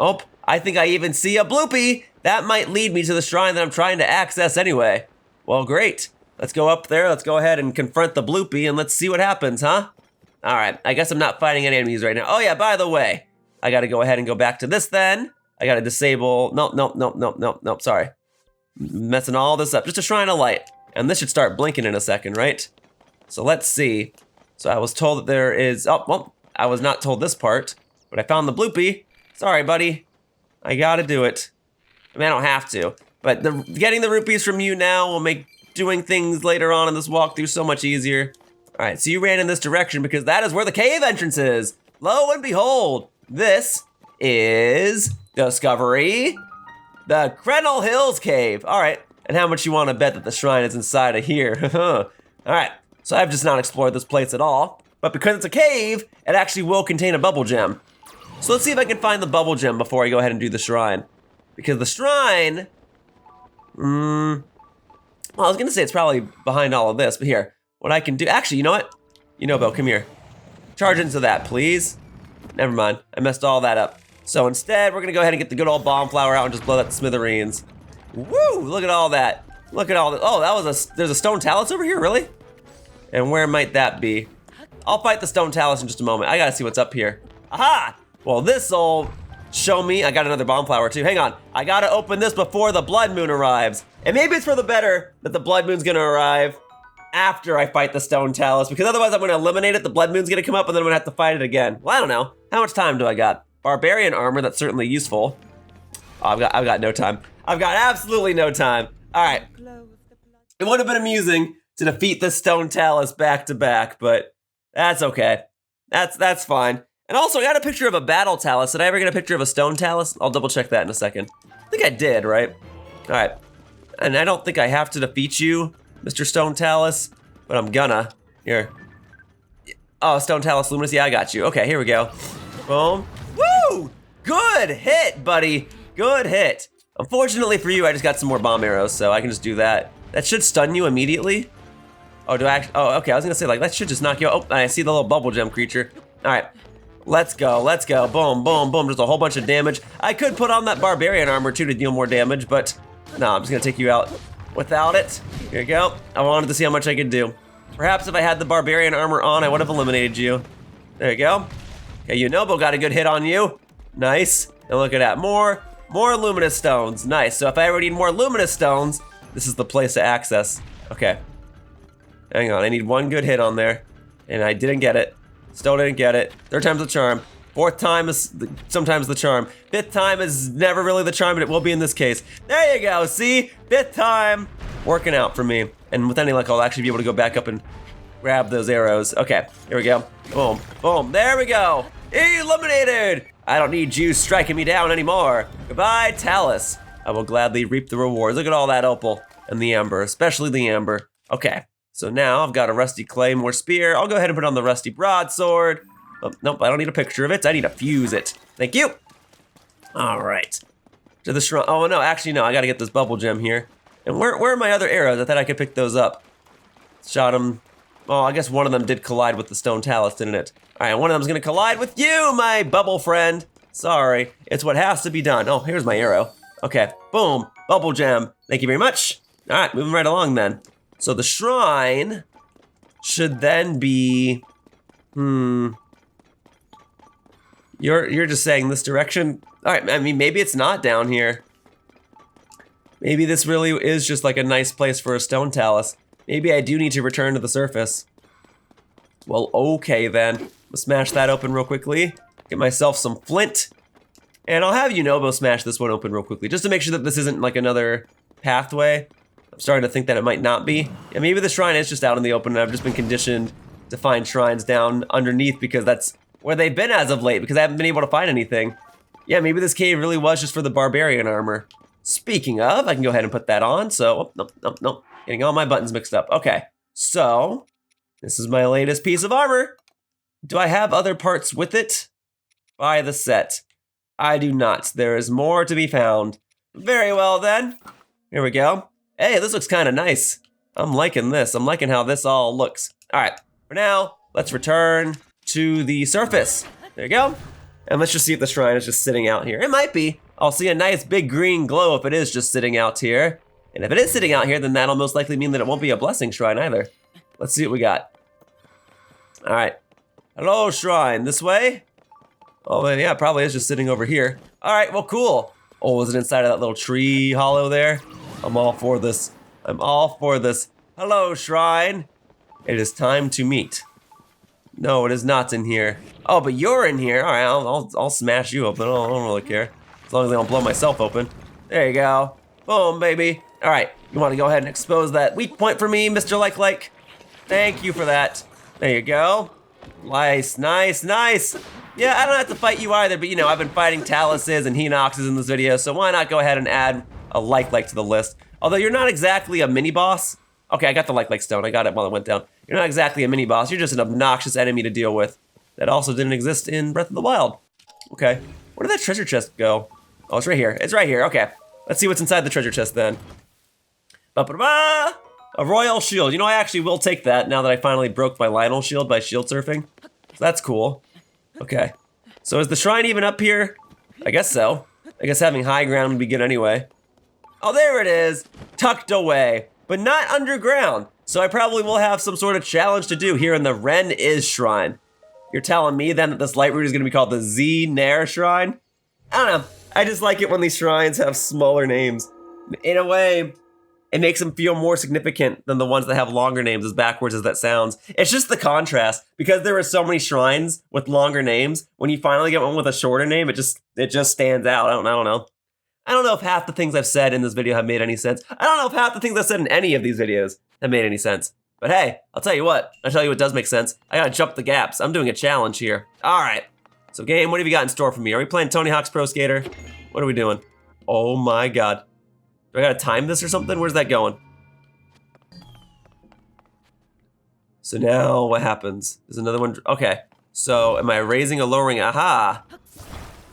Oh, I think I even see a bloopy. That might lead me to the shrine that I'm trying to access anyway. Well, great. Let's go up there. Let's go ahead and confront the bloopy and let's see what happens, huh? All right, I guess I'm not fighting any enemies right now. Oh yeah, by the way, I gotta go ahead and go back to this then. I gotta disable, nope, sorry. Messing all this up, just a shrine of light. And this should start blinking in a second, right? So let's see. So I was told that there is, oh, well, I was not told this part, but I found the bloopy. Sorry, buddy, I gotta do it. I mean, I don't have to, but getting the rupees from you now will make doing things later on in this walkthrough so much easier. All right, so you ran in this direction because that is where the cave entrance is. Lo and behold, this is Discovery, the Crenel Hills cave. All right, and how much you want to bet that the shrine is inside of here? All right, so I've just not explored this place at all, but because it's a cave, it actually will contain a bubble gem. So let's see if I can find the bubble gem before I go ahead and do the shrine. Because the shrine, well, I was gonna say it's probably behind all of this, but here, what I can do, actually, you know what? You know, Bill, come here. Charge into that, please. Never mind, I messed all that up. So instead, we're gonna go ahead and get the good old bomb flower out and just blow that to smithereens. Woo, look at all that. Look at all that. Oh, there's a stone talus over here, really? And where might that be? I'll fight the stone talus in just a moment. I gotta see what's up here. Aha! Well, this'll show me. I got another bomb flower too. Hang on. I gotta open this before the blood moon arrives. And maybe it's for the better that the blood moon's gonna arrive after I fight the stone talus, because otherwise I'm gonna eliminate it, the blood moon's gonna come up, and then I'm gonna have to fight it again. Well, I don't know. How much time do I got? Barbarian armor, that's certainly useful. Oh, I've got no time. I've got absolutely no time. All right. It would have been amusing to defeat the stone talus back to back, but that's okay. That's fine. And also, I got a picture of a battle talus. Did I ever get a picture of a stone talus? I'll double check that in a second. I think I did, right? All right. And I don't think I have to defeat you, Mr. Stone Talus, but I'm gonna. Here. Oh, Stone Talus Luminous. Yeah, I got you. Okay, here we go. Boom. Woo! Good hit, buddy. Good hit. Unfortunately for you, I just got some more bomb arrows, so I can just do that. That should stun you immediately. Oh, do I actually? Oh, okay. I was gonna say, like, that should just knock you out. Oh, I see the little bubble gem creature. All right. Let's go, let's go. Boom, boom, boom. Just a whole bunch of damage. I could put on that barbarian armor too to deal more damage, but no, I'm just gonna take you out without it. Here you go. I wanted to see how much I could do. Perhaps if I had the barbarian armor on, I would have eliminated you. There you go. Okay, Yunobo got a good hit on you. Nice. And look at that, more luminous stones. Nice. So if I ever need more luminous stones, this is the place to access. Okay. Hang on, I need one good hit on there, and I didn't get it. Still didn't get it. Third time's the charm. Fourth time is sometimes the charm. Fifth time is never really the charm, but it will be in this case. There you go, see? Fifth time, working out for me. And with any luck, I'll actually be able to go back up and grab those arrows. Okay, here we go. Boom, boom, there we go. Eliminated! I don't need you striking me down anymore. Goodbye, Talus. I will gladly reap the rewards. Look at all that opal and the amber, especially the amber. Okay. So now I've got a rusty claymore spear. I'll go ahead and put on the rusty broadsword. Oh, nope, I don't need a picture of it. I need to fuse it. Thank you. All right. To the shrine. Oh, no, actually, no. I got to get this bubble gem here. And where are my other arrows? I thought I could pick those up. Shot them. Oh, I guess one of them did collide with the stone talus, didn't it? All right, one of them's going to collide with you, my bubble friend. Sorry. It's what has to be done. Oh, here's my arrow. Okay. Boom. Bubble gem. Thank you very much. All right, moving right along then. So the shrine should then be, you're just saying this direction? All right, I mean, maybe it's not down here. Maybe this really is just like a nice place for a stone talus. Maybe I do need to return to the surface. Well, okay then. Let's smash that open real quickly. Get myself some flint. And I'll have Yunobo smash this one open real quickly, just to make sure that this isn't like another pathway. I'm starting to think that it might not be. Yeah, maybe the shrine is just out in the open and I've just been conditioned to find shrines down underneath because that's where they've been as of late, because I haven't been able to find anything. Yeah, maybe this cave really was just for the barbarian armor. Speaking of, I can go ahead and put that on. So, oh, nope. Getting all my buttons mixed up. Okay, so this is my latest piece of armor. Do I have other parts with it? Buy the set. I do not. There is more to be found. Very well then. Here we go. Hey, this looks kind of nice. I'm liking this. I'm liking how this all looks. All right, for now, let's return to the surface. There you go. And let's just see if the shrine is just sitting out here. It might be. I'll see a nice big green glow if it is just sitting out here. And if it is sitting out here, then that'll most likely mean that it won't be a blessing shrine either. Let's see what we got. All right. Hello, shrine. This way? Oh, then yeah, it probably is just sitting over here. All right, well, cool. Oh, is it inside of that little tree hollow there? I'm all for this. I'm all for this. Hello, shrine. It is time to meet. No, it is not in here. Oh, but you're in here. All right, I'll smash you open. I don't really care. As long as I don't blow myself open. There you go. Boom, baby. All right, you want to go ahead and expose that weak point for me, Mr. Like? Thank you for that. There you go. Nice, nice, nice. Yeah, I don't have to fight you either, but you know, I've been fighting Taluses and Hinoxes in this video, so why not go ahead and add a like to the list. Although you're not exactly a mini-boss. Okay, I got the like stone. I got it while it went down. You're not exactly a mini-boss. You're just an obnoxious enemy to deal with that also didn't exist in Breath of the Wild. Okay, where did that treasure chest go? Oh, it's right here. It's right here. Okay, let's see what's inside the treasure chest then. Ba-ba-ba! A royal shield. You know, I actually will take that now that I finally broke my Lionel shield by shield surfing. So that's cool. Okay, so is the shrine even up here? I guess so. I guess having high ground would be good anyway. Oh, there it is, tucked away, but not underground. So I probably will have some sort of challenge to do here in the Ren-iz Shrine. You're telling me then that this Lightroot is gonna be called the Z-Nair Shrine? I don't know. I just like it when these shrines have smaller names. In a way, it makes them feel more significant than the ones that have longer names, as backwards as that sounds. It's just the contrast. Because there are so many shrines with longer names, when you finally get one with a shorter name, it just stands out. I don't know. I don't know if half the things I've said in this video have made any sense. I don't know if half the things I've said in any of these videos have made any sense. But hey, I'll tell you what does make sense. I gotta jump the gaps. I'm doing a challenge here. All right. So game, what have you got in store for me? Are we playing Tony Hawk's Pro Skater? What are we doing? Oh my God. Do I gotta time this or something? Where's that going? So now what happens? There's another one. Okay. So am I raising or lowering? Aha.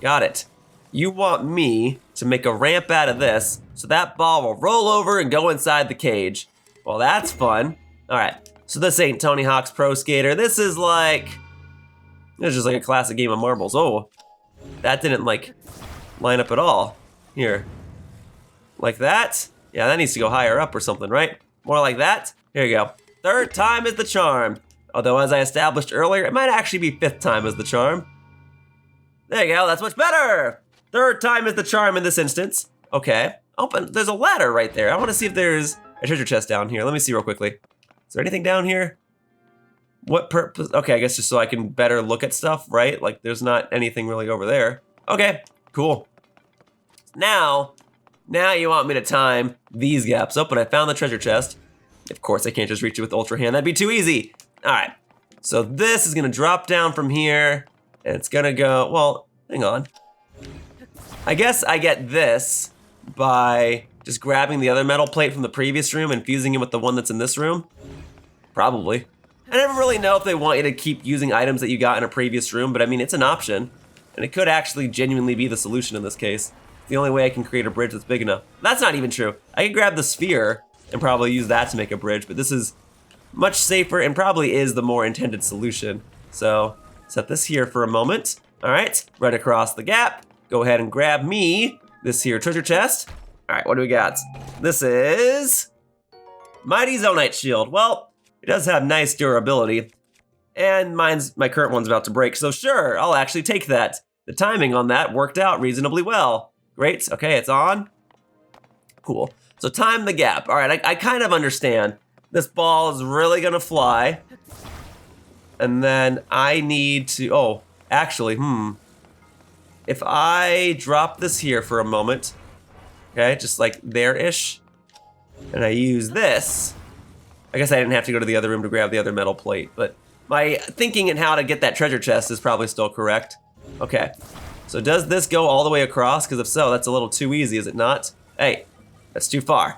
Got it. You want me to make a ramp out of this so that ball will roll over and go inside the cage. Well, that's fun. All right. So this ain't Tony Hawk's Pro Skater. This is just like a classic game of marbles. Oh, that didn't like line up at all. Here. Like that? Yeah, that needs to go higher up or something, right? More like that? Here you go. Third time is the charm. Although, as I established earlier, it might actually be fifth time is the charm. There you go, that's much better! Third time is the charm in this instance. Okay, open, there's a ladder right there. I wanna see if there's a treasure chest down here. Let me see real quickly. Is there anything down here? What purpose? Okay, I guess just so I can better look at stuff, right? Like, there's not anything really over there. Okay, cool. Now you want me to time these gaps. Oh, but I found the treasure chest. Of course, I can't just reach it with Ultra Hand. That'd be too easy. All right, so this is gonna drop down from here, and it's gonna go, well, hang on. I guess I get this by just grabbing the other metal plate from the previous room and fusing it with the one that's in this room. Probably. I never really know if they want you to keep using items that you got in a previous room, but I mean, it's an option. And it could actually genuinely be the solution in this case. It's the only way I can create a bridge that's big enough. That's not even true. I could grab the sphere and probably use that to make a bridge, but this is much safer and probably is the more intended solution. So set this here for a moment. All right, right across the gap. Go ahead and grab me this here treasure chest. All right, what do we got? This is Mighty Zonite Shield. Well, it does have nice durability, and my current one's about to break, so sure, I'll actually take that. The timing on that worked out reasonably well. Great, okay, it's on. Cool, so time the gap. All right, I kind of understand. This ball is really gonna fly, and then I need to, oh, actually, if I drop this here for a moment, okay, just like there-ish, and I use this, I guess I didn't have to go to the other room to grab the other metal plate, but my thinking in how to get that treasure chest is probably still correct. Okay, so does this go all the way across? Because if so, that's a little too easy, is it not? Hey, that's too far.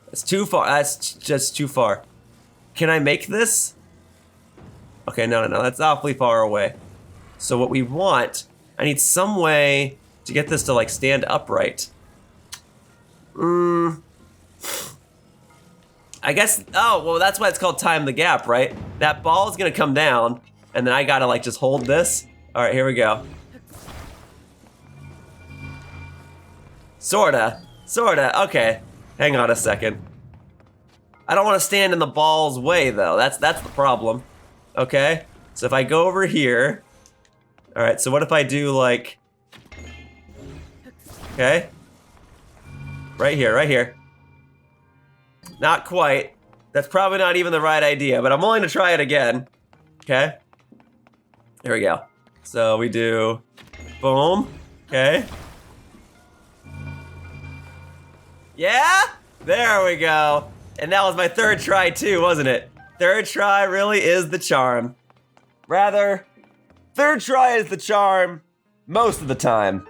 That's too far, that's just too far. Can I make this? Okay, no, that's awfully far away. So what we want, I need some way to get this to like stand upright. I guess, oh, well, that's why it's called time the gap, right? That ball is gonna come down, and then I gotta like just hold this. All right, here we go. Sorta, okay. Hang on a second. I don't wanna stand in the ball's way though, that's the problem. Okay, so if I go over here, all right, so what if I do like, okay? Right here. Not quite. That's probably not even the right idea, but I'm willing to try it again. Okay. Here we go. So we do, boom, okay. Yeah, there we go. And that was my third try too, wasn't it? Third try really is the charm. Rather, third try is the charm most of the time.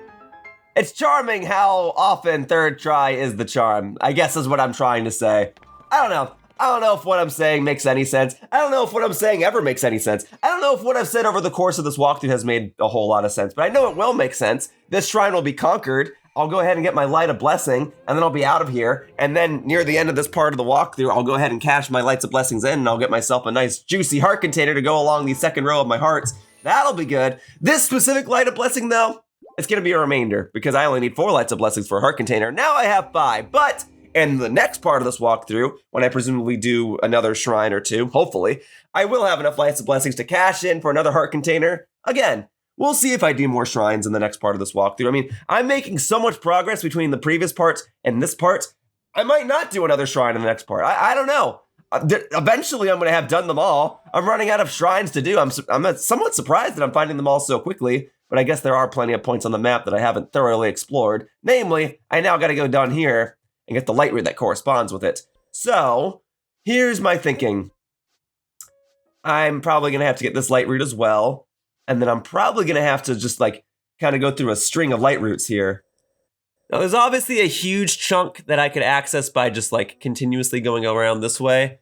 It's charming how often third try is the charm, I guess is what I'm trying to say. I don't know. I don't know if what I'm saying makes any sense. I don't know if what I'm saying ever makes any sense. I don't know if what I've said over the course of this walkthrough has made a whole lot of sense, but I know it will make sense. This shrine will be conquered. I'll go ahead and get my Light of Blessing, and then I'll be out of here. And then near the end of this part of the walkthrough, I'll go ahead and cash my Lights of Blessings in, and I'll get myself a nice juicy heart container to go along the second row of my hearts. That'll be good. This specific Light of Blessing, though, it's gonna be a remainder, because I only need 4 Lights of Blessings for a heart container. Now I have 5, but And the next part of this walkthrough, when I presumably do another shrine or two, hopefully, I will have enough Lights of Blessings to cash in for another heart container. Again, we'll see if I do more shrines in the next part of this walkthrough. I mean, I'm making so much progress between the previous parts and this part, I might not do another shrine in the next part. I don't know. Eventually, I'm going to have done them all. I'm running out of shrines to do. I'm somewhat surprised that I'm finding them all so quickly, but I guess there are plenty of points on the map that I haven't thoroughly explored. Namely, I now got to go down here and get the Lightroot that corresponds with it. So, here's my thinking. I'm probably going to have to get this Lightroot as well, and then I'm probably going to have to just like kind of go through a string of Lightroots here. Now, there's obviously a huge chunk that I could access by just like continuously going around this way.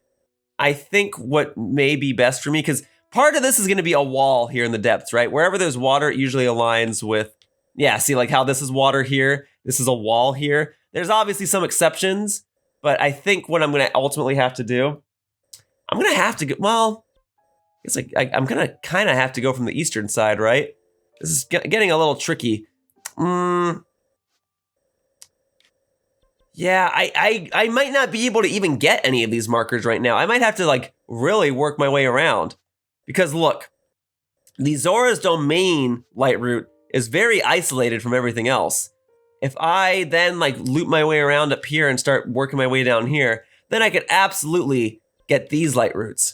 I think what may be best for me, because part of this is going to be a wall here in the depths, right? Wherever there's water, it usually aligns with, yeah, see like how this is water here, this is a wall here. There's obviously some exceptions, but I think what I'm going to ultimately have to do, I'm going to have to go, well, it's like I'm going to kind of have to go from the eastern side, right? This is getting a little tricky. Yeah, I might not be able to even get any of these markers right now. I might have to like really work my way around. Because look, the Zora's Domain Lightroot is very isolated from everything else. If I then like loop my way around up here and start working my way down here, then I could absolutely get these Lightroots.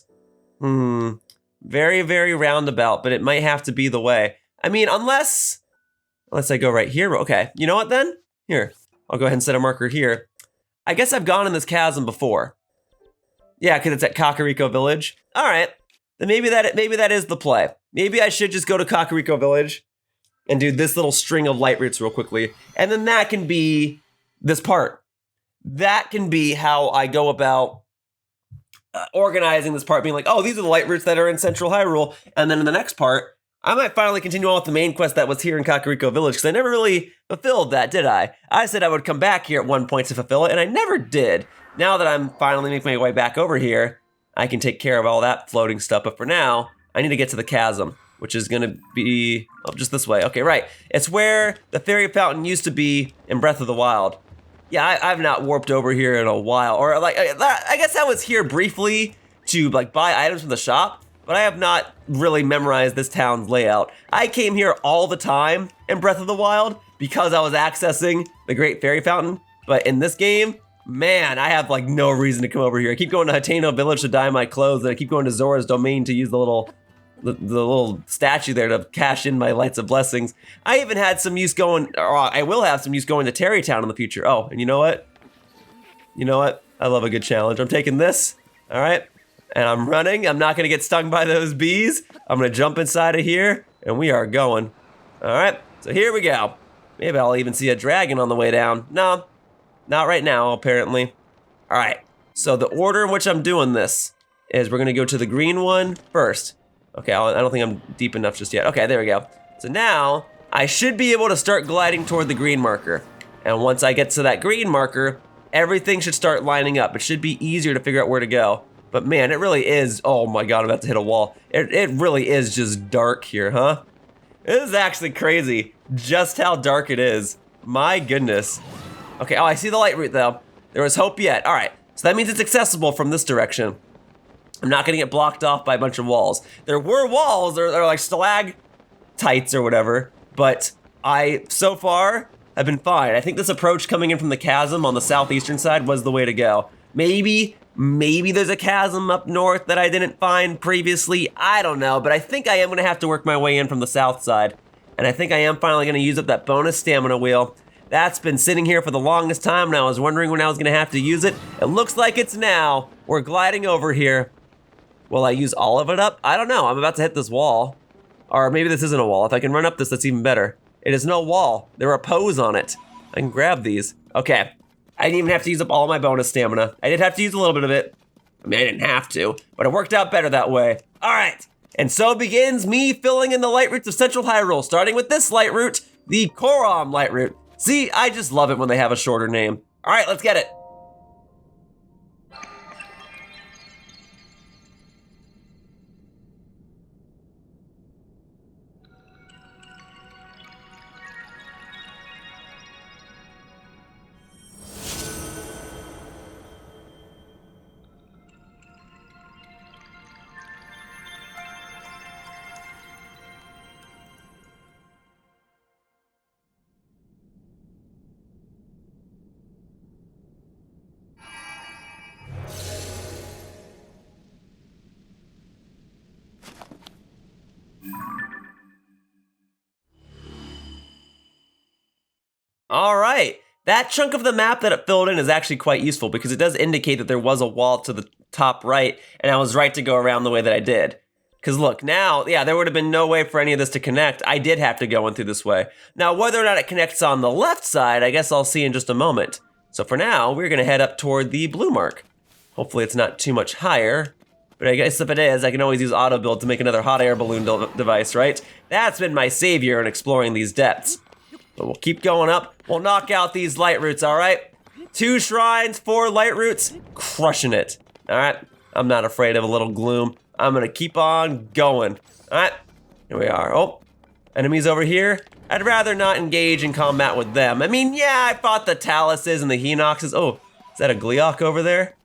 Very, very roundabout, but it might have to be the way. I mean, unless I go right here. Okay, you know what then? Here. I'll go ahead and set a marker here. I guess I've gone in this chasm before. Yeah, because it's at Kakariko Village. All right, then maybe that is the play. Maybe I should just go to Kakariko Village and do this little string of Lightroots real quickly, and then that can be this part. That can be how I go about organizing this part, being like, oh, these are the Lightroots that are in Central Hyrule, and then in the next part, I might finally continue on with the main quest that was here in Kakariko Village, because I never really fulfilled that, did I? I said I would come back here at one point to fulfill it, and I never did. Now that I'm finally making my way back over here, I can take care of all that floating stuff, but for now, I need to get to the chasm, which is going to be just this way. Okay, right. It's where the fairy fountain used to be in Breath of the Wild. Yeah, I've not warped over here in a while, or like, I guess I was here briefly to like buy items from the shop, but I have not really memorized this town's layout. I came here all the time in Breath of the Wild because I was accessing the Great Fairy Fountain, but in this game, man, I have like no reason to come over here. I keep going to Hateno Village to dye my clothes, and I keep going to Zora's Domain to use the little statue there to cash in my Lights of Blessings. I even had some use going, or I will have some use going to Terrytown in the future. Oh, and you know what? You know what? I love a good challenge. I'm taking this, all right? And I'm running. I'm not gonna get stung by those bees. I'm gonna jump inside of here, and we are going. All right, so here we go. Maybe I'll even see a dragon on the way down. No, not right now, apparently. All right, so the order in which I'm doing this is we're gonna go to the green one first. Okay, I don't think I'm deep enough just yet. Okay, there we go. So now, I should be able to start gliding toward the green marker. And once I get to that green marker, everything should start lining up. It should be easier to figure out where to go. But man, it really is, oh my god, I'm about to hit a wall. It really is just dark here, huh? It is actually crazy just how dark it is. My goodness. Okay, oh, I see the Lightroot though. There was hope yet. All right, so that means it's accessible from this direction. I'm not gonna get blocked off by a bunch of walls. There were walls, they're like stalactites or whatever, but I, so far, have been fine. I think this approach coming in from the chasm on the southeastern side was the way to go. Maybe there's a chasm up north that I didn't find previously. I don't know, but I think I am gonna have to work my way in from the south side. And I think I am finally gonna use up that bonus stamina wheel. That's been sitting here for the longest time, and I was wondering when I was gonna have to use it. It looks like it's now. We're gliding over here. Will I use all of it up? I don't know, I'm about to hit this wall. Or maybe this isn't a wall. If I can run up this, that's even better. It is no wall. There are poes on it. I can grab these. Okay. I didn't even have to use up all of my bonus stamina. I did have to use a little bit of it. I mean, I didn't have to, but it worked out better that way. All right, and so begins me filling in the Lightroots of Central Hyrule, starting with this Lightroot, the Korom Lightroot. See, I just love it when they have a shorter name. All right, let's get it. All right. That chunk of the map that it filled in is actually quite useful because it does indicate that there was a wall to the top right, and I was right to go around the way that I did. Because look, now, yeah, there would have been no way for any of this to connect. I did have to go in through this way. Now, whether or not it connects on the left side, I guess I'll see in just a moment. So for now, we're going to head up toward the blue mark. Hopefully it's not too much higher. But I guess if it is, I can always use auto build to make another hot air balloon device, right? That's been my savior in exploring these depths. But we'll keep going up. We'll knock out these Lightroots, all right? 2 shrines, 4 Lightroots, crushing it. All right, I'm not afraid of a little gloom. I'm gonna keep on going. All right, here we are. Oh, enemies over here. I'd rather not engage in combat with them. I mean, yeah, I fought the Taluses and the Hinoxes. Oh, is that a Gleeok over there?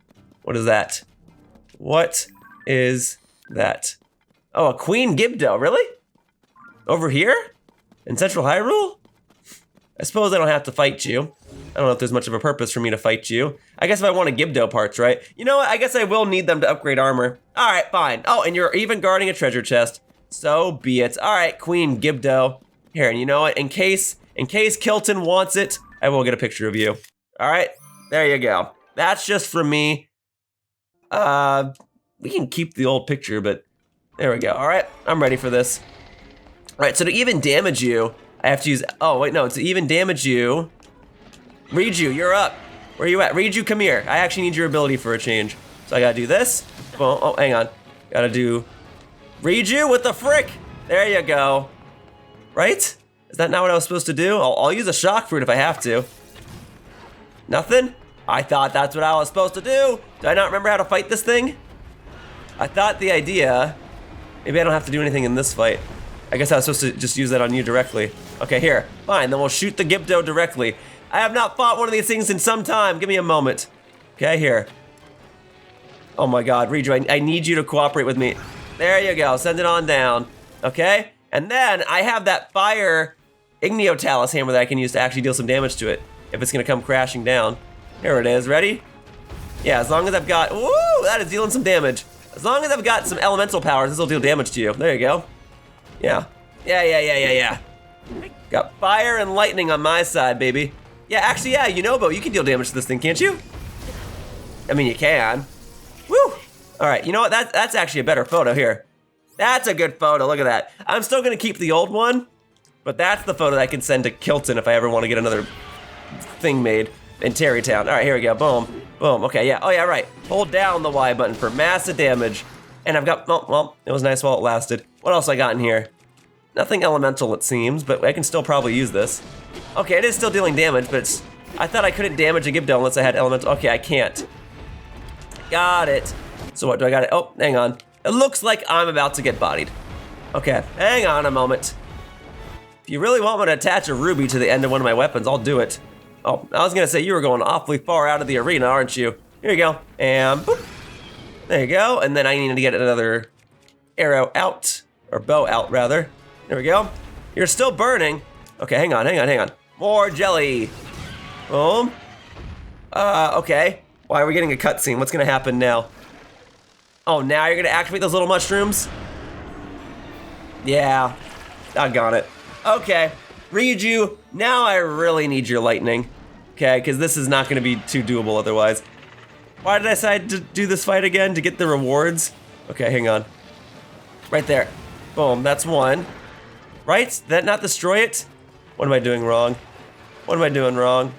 What is that? What is that? Oh, a Queen Gibdo, really? Over here? In Central Hyrule? I suppose I don't have to fight you. I don't know if there's much of a purpose for me to fight you. I guess if I want a Gibdo parts, right? You know what? I guess I will need them to upgrade armor. All right, fine. Oh, and you're even guarding a treasure chest. So be it. All right, Queen Gibdo. Here, and you know what? In case Kilton wants it, I will get a picture of you. All right, there you go. That's just from me. We can keep the old picture, but there we go. All right, I'm ready for this. All right, so to even damage you, I have to use, oh wait, no, to even damage you, Riju, you're up. Where are you at? Riju, come here. I actually need your ability for a change. So I gotta do this. Boom, oh, hang on. Gotta do, Riju, what the frick? There you go. Right? Is that not what I was supposed to do? I'll use a shock fruit if I have to. Nothing? I thought that's what I was supposed to do. Do I not remember how to fight this thing? I thought the idea, maybe I don't have to do anything in this fight. I guess I was supposed to just use that on you directly. Okay, here, fine, then we'll shoot the Gibdo directly. I have not fought one of these things in some time. Give me a moment. Okay, here. Oh my God, Riju, I need you to cooperate with me. There you go, send it on down. Okay, and then I have that fire Igneo Talus hammer that I can use to actually deal some damage to it if it's gonna come crashing down. Here it is, ready? Yeah, as long as I've got, woo, that is dealing some damage. As long as I've got some elemental powers, this will deal damage to you. There you go. Yeah. Yeah. Got fire and lightning on my side, baby. Yeah, actually, yeah, Yunobo, you can deal damage to this thing, can't you? I mean, you can. Woo! All right, you know what? That's actually a better photo here. That's a good photo, look at that. I'm still gonna keep the old one, but that's the photo that I can send to Kilton if I ever want to get another thing made in Terrytown. All right, here we go, boom, boom, okay, yeah, oh yeah, right. Hold down the Y button for massive damage. And I've got, oh, well, it was nice while it lasted. What else I got in here? Nothing elemental, it seems, but I can still probably use this. Okay, it is still dealing damage, but it's, I thought I couldn't damage a Gibdo unless I had elemental. Okay, I can't. Got it. So what, do I got it? Oh, hang on. It looks like I'm about to get bodied. Okay, hang on a moment. If you really want me to attach a ruby to the end of one of my weapons, I'll do it. Oh, I was gonna say you were going awfully far out of the arena, aren't you? Here you go, and boop. There you go, and then I need to get another arrow out, or bow out rather. There we go. You're still burning. Okay, hang on. More jelly. Boom. Okay. Why are we getting a cutscene? What's gonna happen now? Oh, now you're gonna activate those little mushrooms? Yeah, doggone it. Okay, Riju, now I really need your lightning. Okay, because this is not gonna be too doable otherwise. Why did I decide to do this fight again? To get the rewards? Okay, hang on. Right there. Boom, that's one. Right? Did that not destroy it? What am I doing wrong? What am I doing wrong?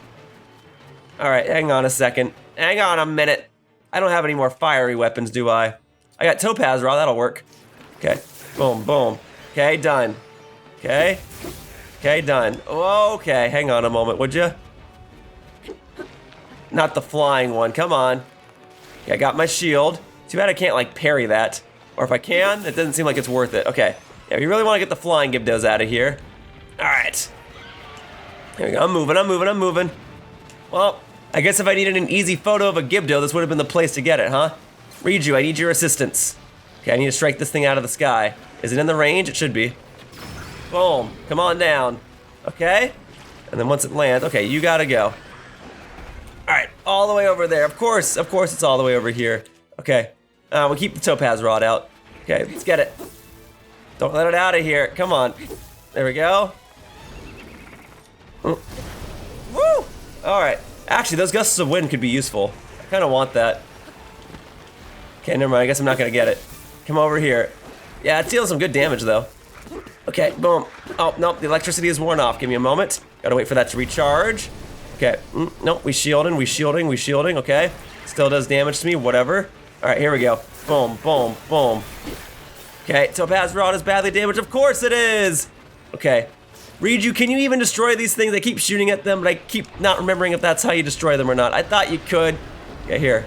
All right, hang on a second. Hang on a minute. I don't have any more fiery weapons, do I? I got Topaz Raw, that'll work. Okay, boom, boom. Okay, done. Okay, done. Okay, hang on a moment, would you? Not the flying one, come on. Okay, I got my shield. Too bad I can't like parry that. Or if I can, it doesn't seem like it's worth it. Okay, yeah, we really want to get the flying Gibdos out of here. All right. Here we go, I'm moving. Well, I guess if I needed an easy photo of a Gibdo, this would have been the place to get it, huh? Riju, I need your assistance. Okay, I need to strike this thing out of the sky. Is it in the range? It should be. Boom, come on down. Okay, and then once it lands, okay, you gotta go. All right, all the way over there. Of course it's all the way over here. Okay, we'll keep the Topaz Rod out. Okay, let's get it. Don't let it out of here. Come on. There we go. Woo! All right. Actually, those gusts of wind could be useful. I kind of want that. Okay, never mind. I guess I'm not gonna get it. Come over here. Yeah, it's dealing some good damage though. Okay, boom. Oh, nope, the electricity is worn off. Give me a moment. Gotta wait for that to recharge. Okay, nope, we shielding, okay. Still does damage to me, whatever. All right, here we go. Boom, boom, boom. Okay, Topaz Rod is badly damaged. Of course it is. Okay, Riju, can you even destroy these things? I keep shooting at them, but I keep not remembering if that's how you destroy them or not. I thought you could. Okay, here.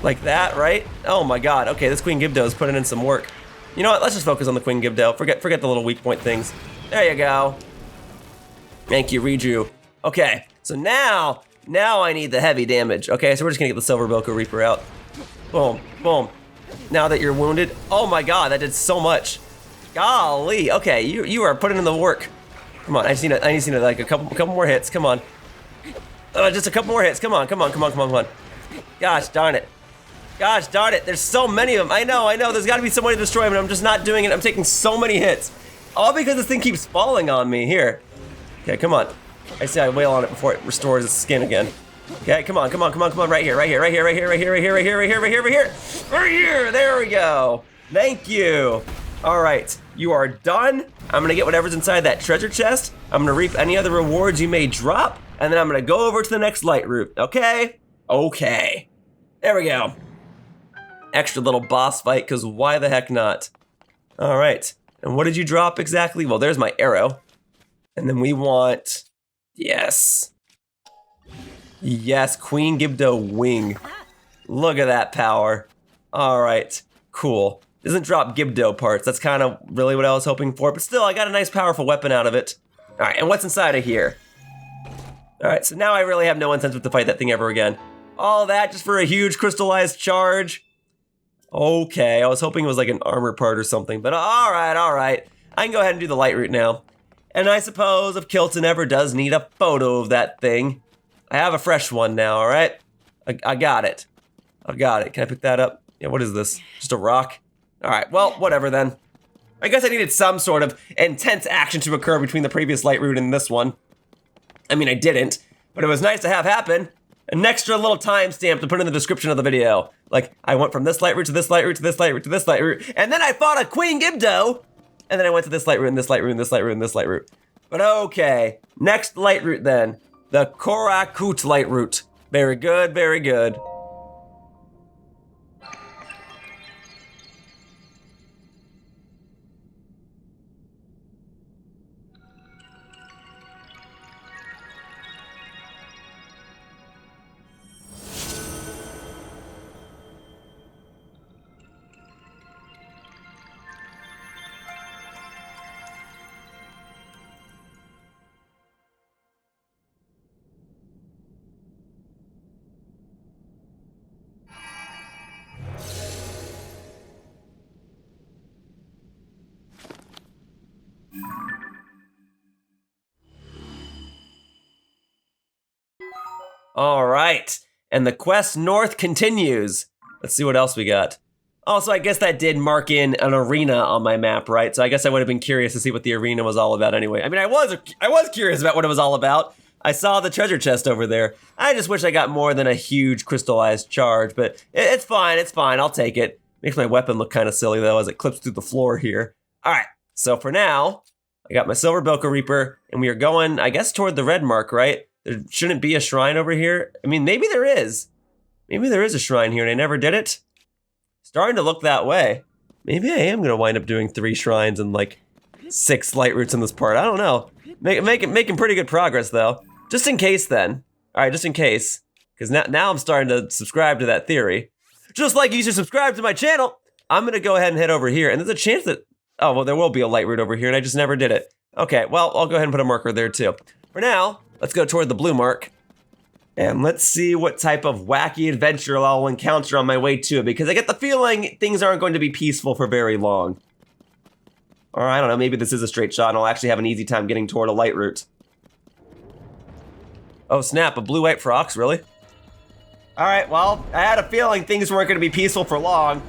Like that, right? Oh my god, okay, this Queen Gibdo is putting in some work. You know what, let's just focus on the Queen Gibdo. Forget the little weak point things. There you go. Thank you, Riju. Okay, so now I need the heavy damage. Okay, so we're just gonna get the Silver Boko Reaper out. Boom, boom. Now that you're wounded, oh my god, that did so much. Golly, okay, you are putting in the work. Come on, I just need like a couple more hits, come on. Just a couple more hits, come on. Gosh darn it. Gosh darn it, there's so many of them. I know, there's gotta be some way to destroy them, and I'm just not doing it. I'm taking so many hits. All because this thing keeps falling on me. Here. Okay, come on. I see I wail on it before it restores its skin again. Okay, come on. Right here. There we go. Thank you. All right, you are done. I'm gonna get whatever's inside that treasure chest. I'm gonna reap any other rewards you may drop, and then I'm gonna go over to the next Lightroot, okay? Okay. There we go. Extra little boss fight, because why the heck not? All right, and what did you drop exactly? Well, there's my arrow. And then we want, yes, Queen Gibdo wing. Look at that power. All right, cool. Doesn't drop Gibdo parts. That's kind of really what I was hoping for, but still, I got a nice powerful weapon out of it. All right, and what's inside of here? All right, so now I really have no incentive to fight that thing ever again. All that just for a huge crystallized charge? Okay, I was hoping it was like an armor part or something, but all right. I can go ahead and do the Lightroot now. And I suppose if Kilton ever does need a photo of that thing, I have a fresh one now, all right? I got it. Can I pick that up? Yeah, what is this? Just a rock? All right, well, whatever then. I guess I needed some sort of intense action to occur between the previous Lightroot and this one. I mean, I didn't, but it was nice to have happen. An extra little timestamp to put in the description of the video. Like, I went from this Lightroot to this Lightroot to this Lightroot to this Lightroot, and then I fought a Queen Gibdo, and then I went to this Lightroot and this Lightroot and this Lightroot and this Lightroot. But okay, next Lightroot then. The Korakut Lightroot. Very good, very good. All right, and the quest north continues. Let's see what else we got. Also, I guess that did mark in an arena on my map, right? So I guess I would have been curious to see what the arena was all about anyway. I mean, I was curious about what it was all about. I saw the treasure chest over there. I just wish I got more than a huge crystallized charge, but it's fine, I'll take it. Makes my weapon look kind of silly though as it clips through the floor here. All right, so for now, I got my Silver Boko Reaper, and we are going, I guess, toward the red mark, right? There shouldn't be a shrine over here. I mean, maybe there is. Maybe there is a shrine here and I never did it. Starting to look that way. Maybe I am gonna wind up doing 3 shrines and like 6 Lightroots in this part. I don't know. Making pretty good progress though. Just in case then. All right, just in case. Because now I'm starting to subscribe to that theory. Just like you should subscribe to my channel, I'm gonna go ahead and head over here. And there's a chance that, oh, well, there will be a Lightroot over here and I just never did it. Okay, well, I'll go ahead and put a marker there too. For now, let's go toward the blue mark. And let's see what type of wacky adventure I'll encounter on my way to it, because I get the feeling things aren't going to be peaceful for very long. Or I don't know, maybe this is a straight shot and I'll actually have an easy time getting toward a Lightroot. Oh snap, a blue-white Frox, really? Alright, well, I had a feeling things weren't going to be peaceful for long.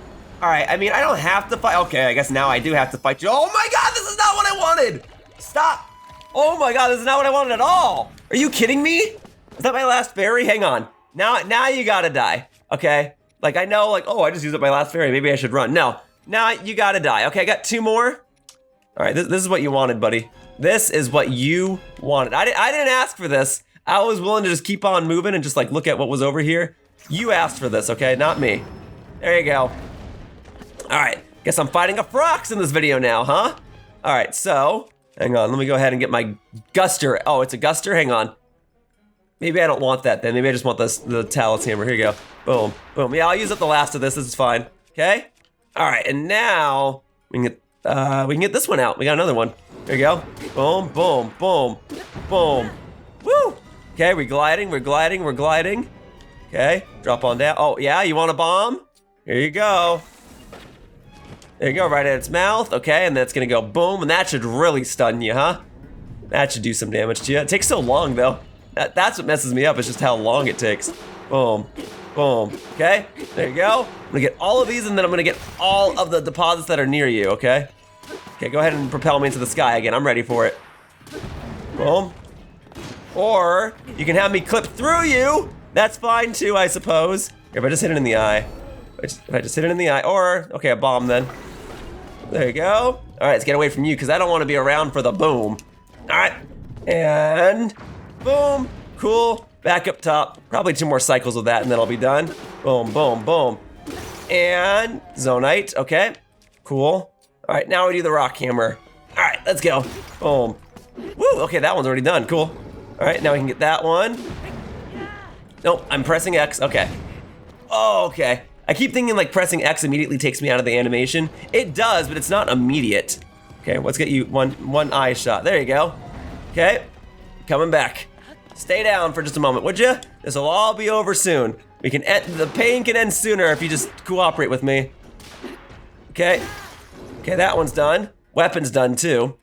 All right, I mean, I don't have to fight. Okay, I guess now I do have to fight you. Oh my God, this is not what I wanted. Stop. Oh my God, this is not what I wanted at all. Are you kidding me? Is that my last fairy? Hang on. Now you gotta die, okay? Like, I know, like, oh, I just used up my last fairy. Maybe I should run. No, now you gotta die. Okay, I got 2 more. All right, this is what you wanted, buddy. This is what you wanted. I didn't ask for this. I was willing to just keep on moving and just like look at what was over here. You asked for this, okay? Not me. There you go. All right, guess I'm fighting a Frox in this video now, huh? All right, so, hang on, let me go ahead and get my Guster. Oh, it's a Guster, hang on. Maybe I don't want that then, maybe I just want the Talus hammer, here you go. Boom, boom, yeah, I'll use up the last of this is fine, okay? All right, and now, we can get this one out. We got another one, there you go. Boom, boom, boom, boom. Woo! Okay, we're gliding. Okay, drop on down. Oh, yeah, you want a bomb? Here you go. There you go, right at its mouth. Okay, and then it's gonna go boom, and that should really stun you, huh? That should do some damage to you. It takes so long, though. That's what messes me up, is just how long it takes. Boom, boom, okay? There you go. I'm gonna get all of these, and then I'm gonna get all of the deposits that are near you, okay? Okay, go ahead and propel me into the sky again. I'm ready for it. Boom. Or, you can have me clip through you. That's fine, too, I suppose. Here, if I just hit it in the eye. If I just hit it in the eye, or, okay, a bomb then. There you go. All right, let's get away from you because I don't want to be around for the boom. All right, and boom, cool. Back up top, probably 2 more cycles of that and then I'll be done. Boom, boom, boom. And Zonite, okay, cool. All right, now we do the rock hammer. All right, let's go. Boom. Woo, okay, that one's already done, cool. All right, now we can get that one. Nope, I'm pressing X, okay. Oh, okay. I keep thinking like pressing X immediately takes me out of the animation. It does, but it's not immediate. Okay, let's get you one eye shot. There you go. Okay, coming back. Stay down for just a moment, would you? This will all be over soon. We can end, the pain can end sooner if you just cooperate with me. Okay, okay, that one's done. Weapon's done too.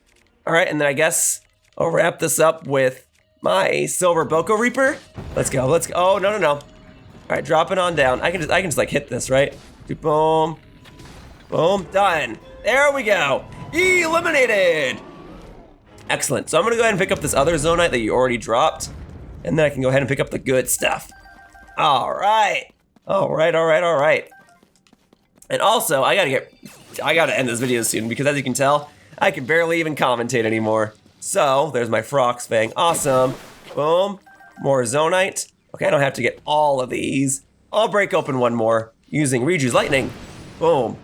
All right, and then I guess I'll wrap this up with my Silver Boko Reaper. Let's go, let's go. Oh, no, no, no. All right, drop it on down. I can just like hit this, right? Boom, boom, done. There we go. Eliminated. Excellent. So I'm gonna go ahead and pick up this other Zonite that you already dropped, and then I can go ahead and pick up the good stuff. All right, all right, all right, all right. And also, I gotta end this video soon because as you can tell, I can barely even commentate anymore. So there's my Frox Fang. Awesome. Boom. More Zonite. Okay, I don't have to get all of these. I'll break open one more using Riju's Lightning. Boom.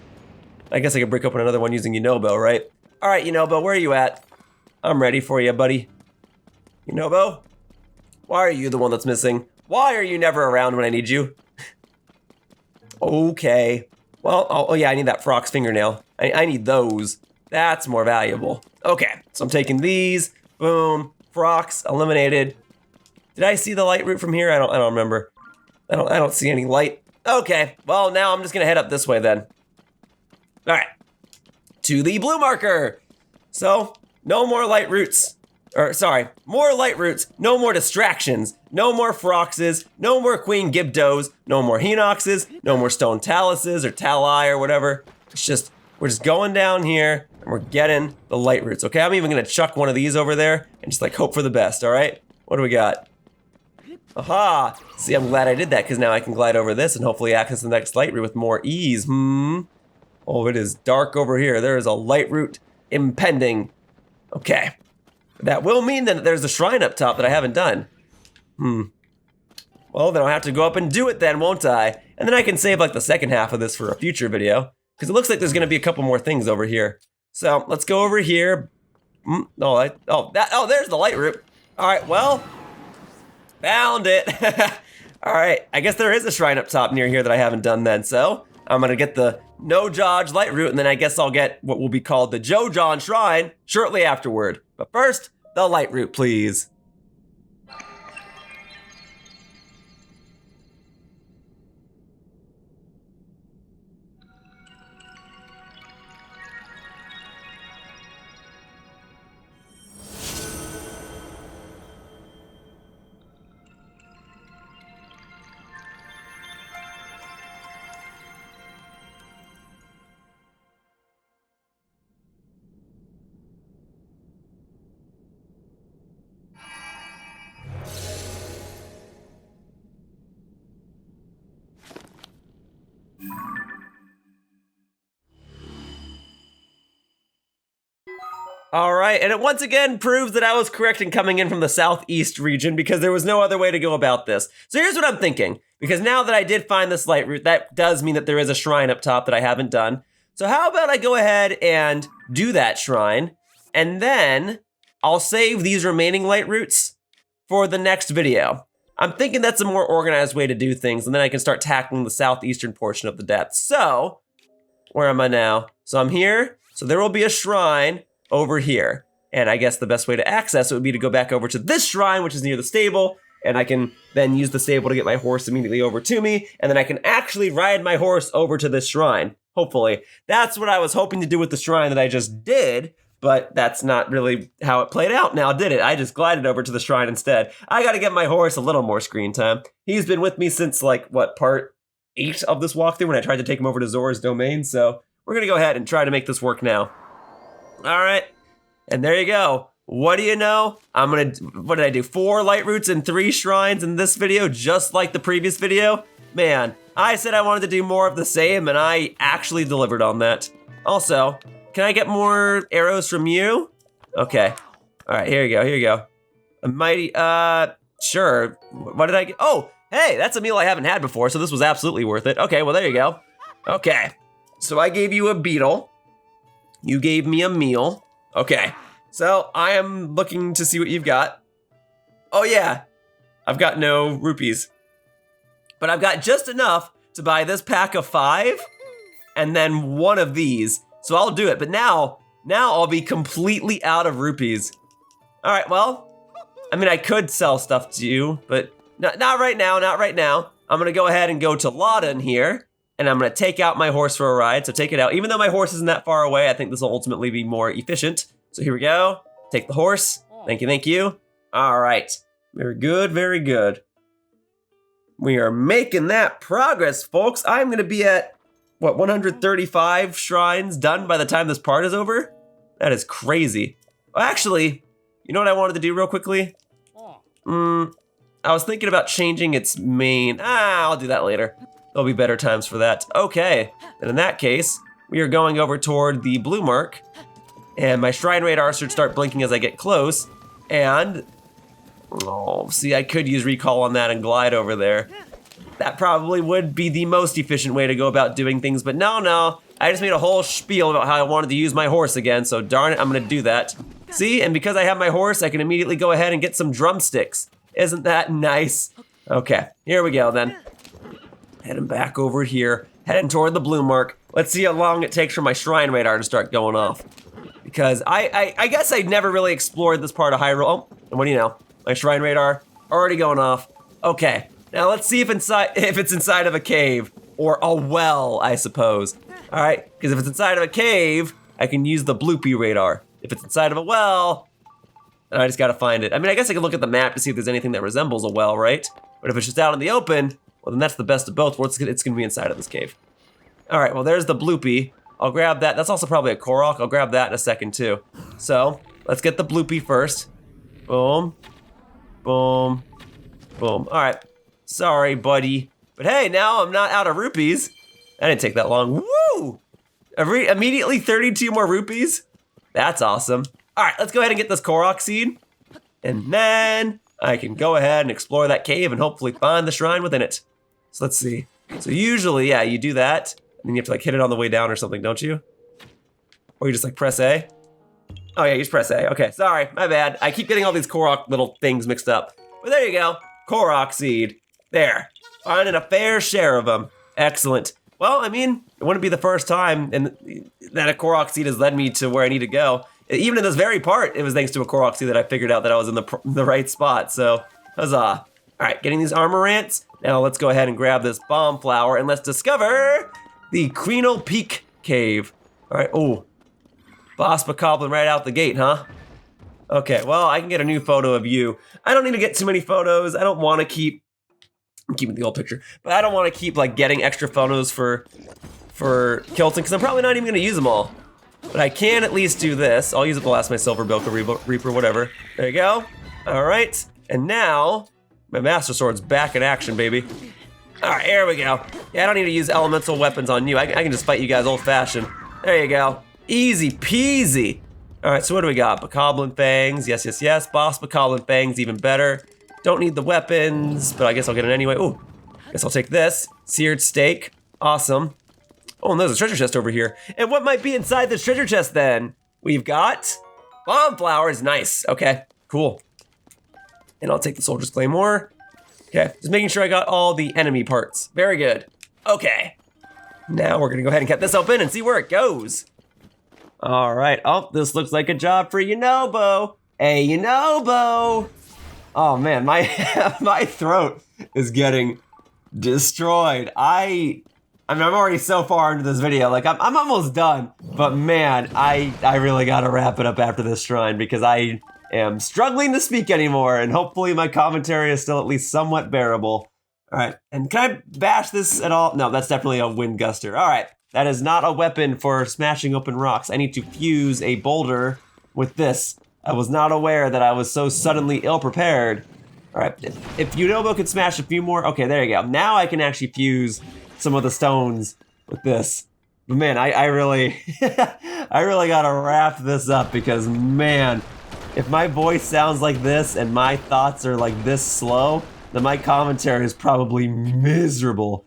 I guess I could break open another one using Yunobo, right? All right, Yunobo, where are you at? I'm ready for you, buddy. Yunobo? Why are you the one that's missing? Why are you never around when I need you? Okay. Well, oh yeah, I need that Frox fingernail. I need those. That's more valuable. Okay, so I'm taking these. Boom. Frox eliminated. Did I see the Lightroot from here? I don't remember. I don't see any light. Okay, well now I'm just gonna head up this way then. All right, to the blue marker. So no more Lightroots, or sorry, more Lightroots, no more distractions, no more Froxes, no more Queen Gibdos, no more Hinoxes, no more Stone Taluses or Tali or whatever. It's just, we're just going down here and we're getting the Lightroots. Okay, I'm even gonna chuck one of these over there and just like hope for the best, all right? What do we got? Aha! See, I'm glad I did that because now I can glide over this and hopefully access the next Lightroot with more ease. Oh, it is dark over here. There is a Lightroot impending. Okay. That will mean that there's a shrine up top that I haven't done. Well, then I'll have to go up and do it then, won't I? And then I can save like the second half of this for a future video because it looks like there's gonna be a couple more things over here. So let's go over here. There's the Lightroot. All right, well, found it. All right, I guess there is a shrine up top near here that I haven't done then. So I'm gonna get the Nojoj Lightroot, and then I guess I'll get what will be called the Jojon Shrine shortly afterward. But first, the Lightroot, please. All right, and it once again proves that I was correct in coming in from the southeast region because there was no other way to go about this. So here's what I'm thinking, because now that I did find this Lightroot, that does mean that there is a shrine up top that I haven't done. So how about I go ahead and do that shrine, and then I'll save these remaining Lightroots for the next video. I'm thinking that's a more organized way to do things, and then I can start tackling the southeastern portion of the depth. So, where am I now? So I'm here, so there will be a shrine over here. And I guess the best way to access it would be to go back over to this shrine, which is near the stable, and I can then use the stable to get my horse immediately over to me, and then I can actually ride my horse over to this shrine, hopefully. That's what I was hoping to do with the shrine that I just did, but that's not really how it played out now, did it? I just glided over to the shrine instead. I gotta get my horse a little more screen time. He's been with me since, like, what, part 8 of this walkthrough when I tried to take him over to Zora's domain, so we're gonna go ahead and try to make this work now. All right, and there you go. What do you know? What did I do? 4 Lightroots and 3 shrines in this video, just like the previous video? Man, I said I wanted to do more of the same, and I actually delivered on that. Also, can I get more arrows from you? Okay. All right, here you go. A mighty, sure. What did I get? Oh, hey, that's a meal I haven't had before, so this was absolutely worth it. Okay, well, there you go. Okay, so I gave you a beetle. You gave me a meal. Okay, so I am looking to see what you've got. Oh yeah, I've got no rupees. But I've got just enough to buy this pack of 5 and then 1 of these. So I'll do it, but now I'll be completely out of rupees. All right, well, I mean, I could sell stuff to you, but not right now. I'm gonna go ahead and go to Loudon here, and I'm gonna take out my horse for a ride, so take it out. Even though my horse isn't that far away, I think this will ultimately be more efficient. So here we go, take the horse. Thank you. All right, very good. We are making that progress, folks. I'm gonna be at, what, 135 shrines done by the time this part is over? That is crazy. Well, actually, you know what I wanted to do real quickly? I was thinking about changing its main. I'll do that later. There'll be better times for that. Okay, and in that case, we are going over toward the blue mark, and my shrine radar should start blinking as I get close, and, oh, see, I could use recall on that and glide over there. That probably would be the most efficient way to go about doing things, but no, I just made a whole spiel about how I wanted to use my horse again, so darn it, I'm gonna do that. See, and because I have my horse, I can immediately go ahead and get some drumsticks. Isn't that nice? Okay, here we go then. Heading back over here, heading toward the blue mark. Let's see how long it takes for my shrine radar to start going off. Because I guess I never really explored this part of Hyrule. Oh, and what do you know? My shrine radar already going off. Okay, now let's see if it's inside of a cave or a well, I suppose. All right, because if it's inside of a cave, I can use the bloopy radar. If it's inside of a well, then I just gotta find it. I mean, I guess I could look at the map to see if there's anything that resembles a well, right? But if it's just out in the open, well, then that's the best of both worlds. It's gonna be inside of this cave. All right, well, there's the bloopy. I'll grab that. That's also probably a Korok. I'll grab that in a second too. So let's get the bloopy first. Boom, boom, boom. All right, sorry, buddy. But hey, now I'm not out of rupees. That didn't take that long. Woo! Immediately 32 more rupees. That's awesome. All right, let's go ahead and get this Korok seed. And then I can go ahead and explore that cave and hopefully find the shrine within it. So let's see. So usually, yeah, you do that. And then you have to like hit it on the way down or something, don't you? Or you just like press A? Oh yeah, you just press A. Okay, sorry, my bad. I keep getting all these Korok little things mixed up. But there you go, Korok seed. There, finding a fair share of them. Excellent. Well, I mean, it wouldn't be the first time that a Korok seed has led me to where I need to go. Even in this very part, it was thanks to a Korok seed that I figured out that I was in the right spot, so huzzah. All right, getting these armor ants. Now let's go ahead and grab this bomb flower and let's discover the Crenel Peak Cave. All right, oh, boss bokoblin right out the gate, huh? Okay, well, I can get a new photo of you. I don't need to get too many photos. I don't want to I'm keeping the old picture, but I don't want to keep like getting extra photos for Kilton because I'm probably not even gonna use them all. But I can at least do this. I'll use it to last my Silver Bilka Reaper, whatever. There you go. All right, and now my Master Sword's back in action, baby. All right, here we go. Yeah, I don't need to use elemental weapons on you. I can just fight you guys old-fashioned. There you go. Easy peasy. All right, so what do we got? Bokoblin Fangs, yes, yes, yes. Boss Bokoblin Fangs, even better. Don't need the weapons, but I guess I'll get it anyway. Ooh, guess I'll take this. Seared steak, awesome. Oh, and there's a treasure chest over here. And what might be inside this treasure chest then? We've got bomb flowers, nice, okay, cool. And I'll take the Soldier's Claymore. Okay, just making sure I got all the enemy parts. Very good. Okay. Now we're gonna go ahead and cut this open and see where it goes. All right, oh, this looks like a job for Yunobo. Hey, Yunobo. Oh man, my throat is getting destroyed. I mean, I'm already so far into this video, like I'm almost done. But man, I really gotta wrap it up after this shrine because I am struggling to speak anymore, and hopefully my commentary is still at least somewhat bearable. All right, and can I bash this at all? No, that's definitely a wind guster. All right, that is not a weapon for smashing open rocks. I need to fuse a boulder with this. I was not aware that I was so suddenly ill-prepared. All right, if Yunobo could smash a few more, okay, there you go. Now I can actually fuse some of the stones with this. But man, I really, I really gotta wrap this up because man, if my voice sounds like this and my thoughts are like this slow, then my commentary is probably miserable.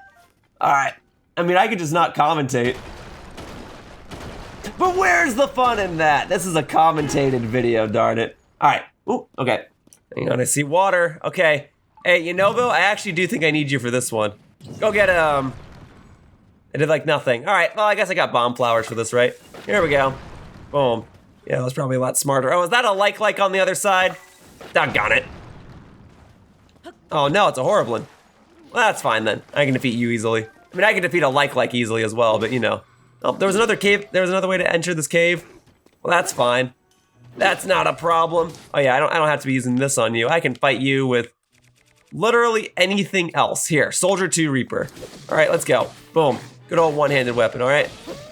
All right, I mean, I could just not commentate. But where's the fun in that? This is a commentated video, darn it. All right, ooh, okay. Hang on, I see water, okay. Hey, Yunobo, I actually do think I need you for this one. Go get, I did like nothing. All right, well, I guess I got bomb flowers for this, right? Here we go, boom. Yeah, that was probably a lot smarter. Oh, is that a like on the other side? Doggone it. Oh no, it's a Horriblin. Well, that's fine then. I can defeat you easily. I mean, I can defeat a like easily as well, but you know. Oh, there was another cave. There was another way to enter this cave. Well, that's fine. That's not a problem. Oh yeah, I don't have to be using this on you. I can fight you with literally anything else. Here, Soldier 2 Reaper. All right, let's go. Boom. Good old one-handed weapon, all right?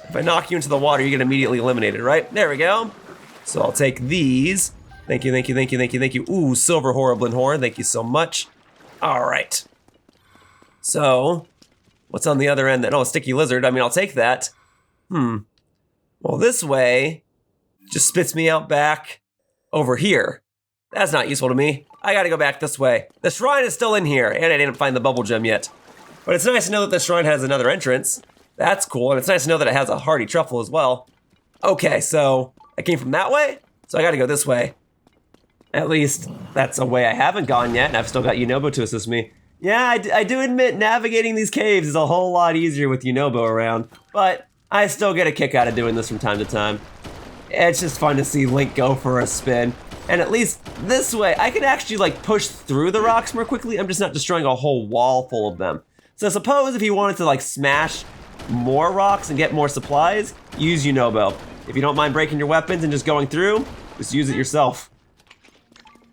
If I knock you into the water, you get immediately eliminated, right? There we go. So I'll take these. Thank you, thank you, thank you, thank you, thank you. Ooh, Silver Horriblin Horn, thank you so much. All right. So, what's on the other end then? Oh, a Sticky Lizard, I mean, I'll take that. Well, this way just spits me out back over here. That's not useful to me. I gotta go back this way. The shrine is still in here, and I didn't find the bubble gem yet. But it's nice to know that the shrine has another entrance. That's cool, and it's nice to know that it has a hardy truffle as well. Okay, so I came from that way, so I gotta go this way. At least that's a way I haven't gone yet, and I've still got Yunobo to assist me. Yeah, I do admit navigating these caves is a whole lot easier with Yunobo around, but I still get a kick out of doing this from time to time. It's just fun to see Link go for a spin. And at least this way, I can actually like push through the rocks more quickly. I'm just not destroying a whole wall full of them. So suppose if you wanted to like smash more rocks and get more supplies, use Yunobo. If you don't mind breaking your weapons and just going through, just use it yourself.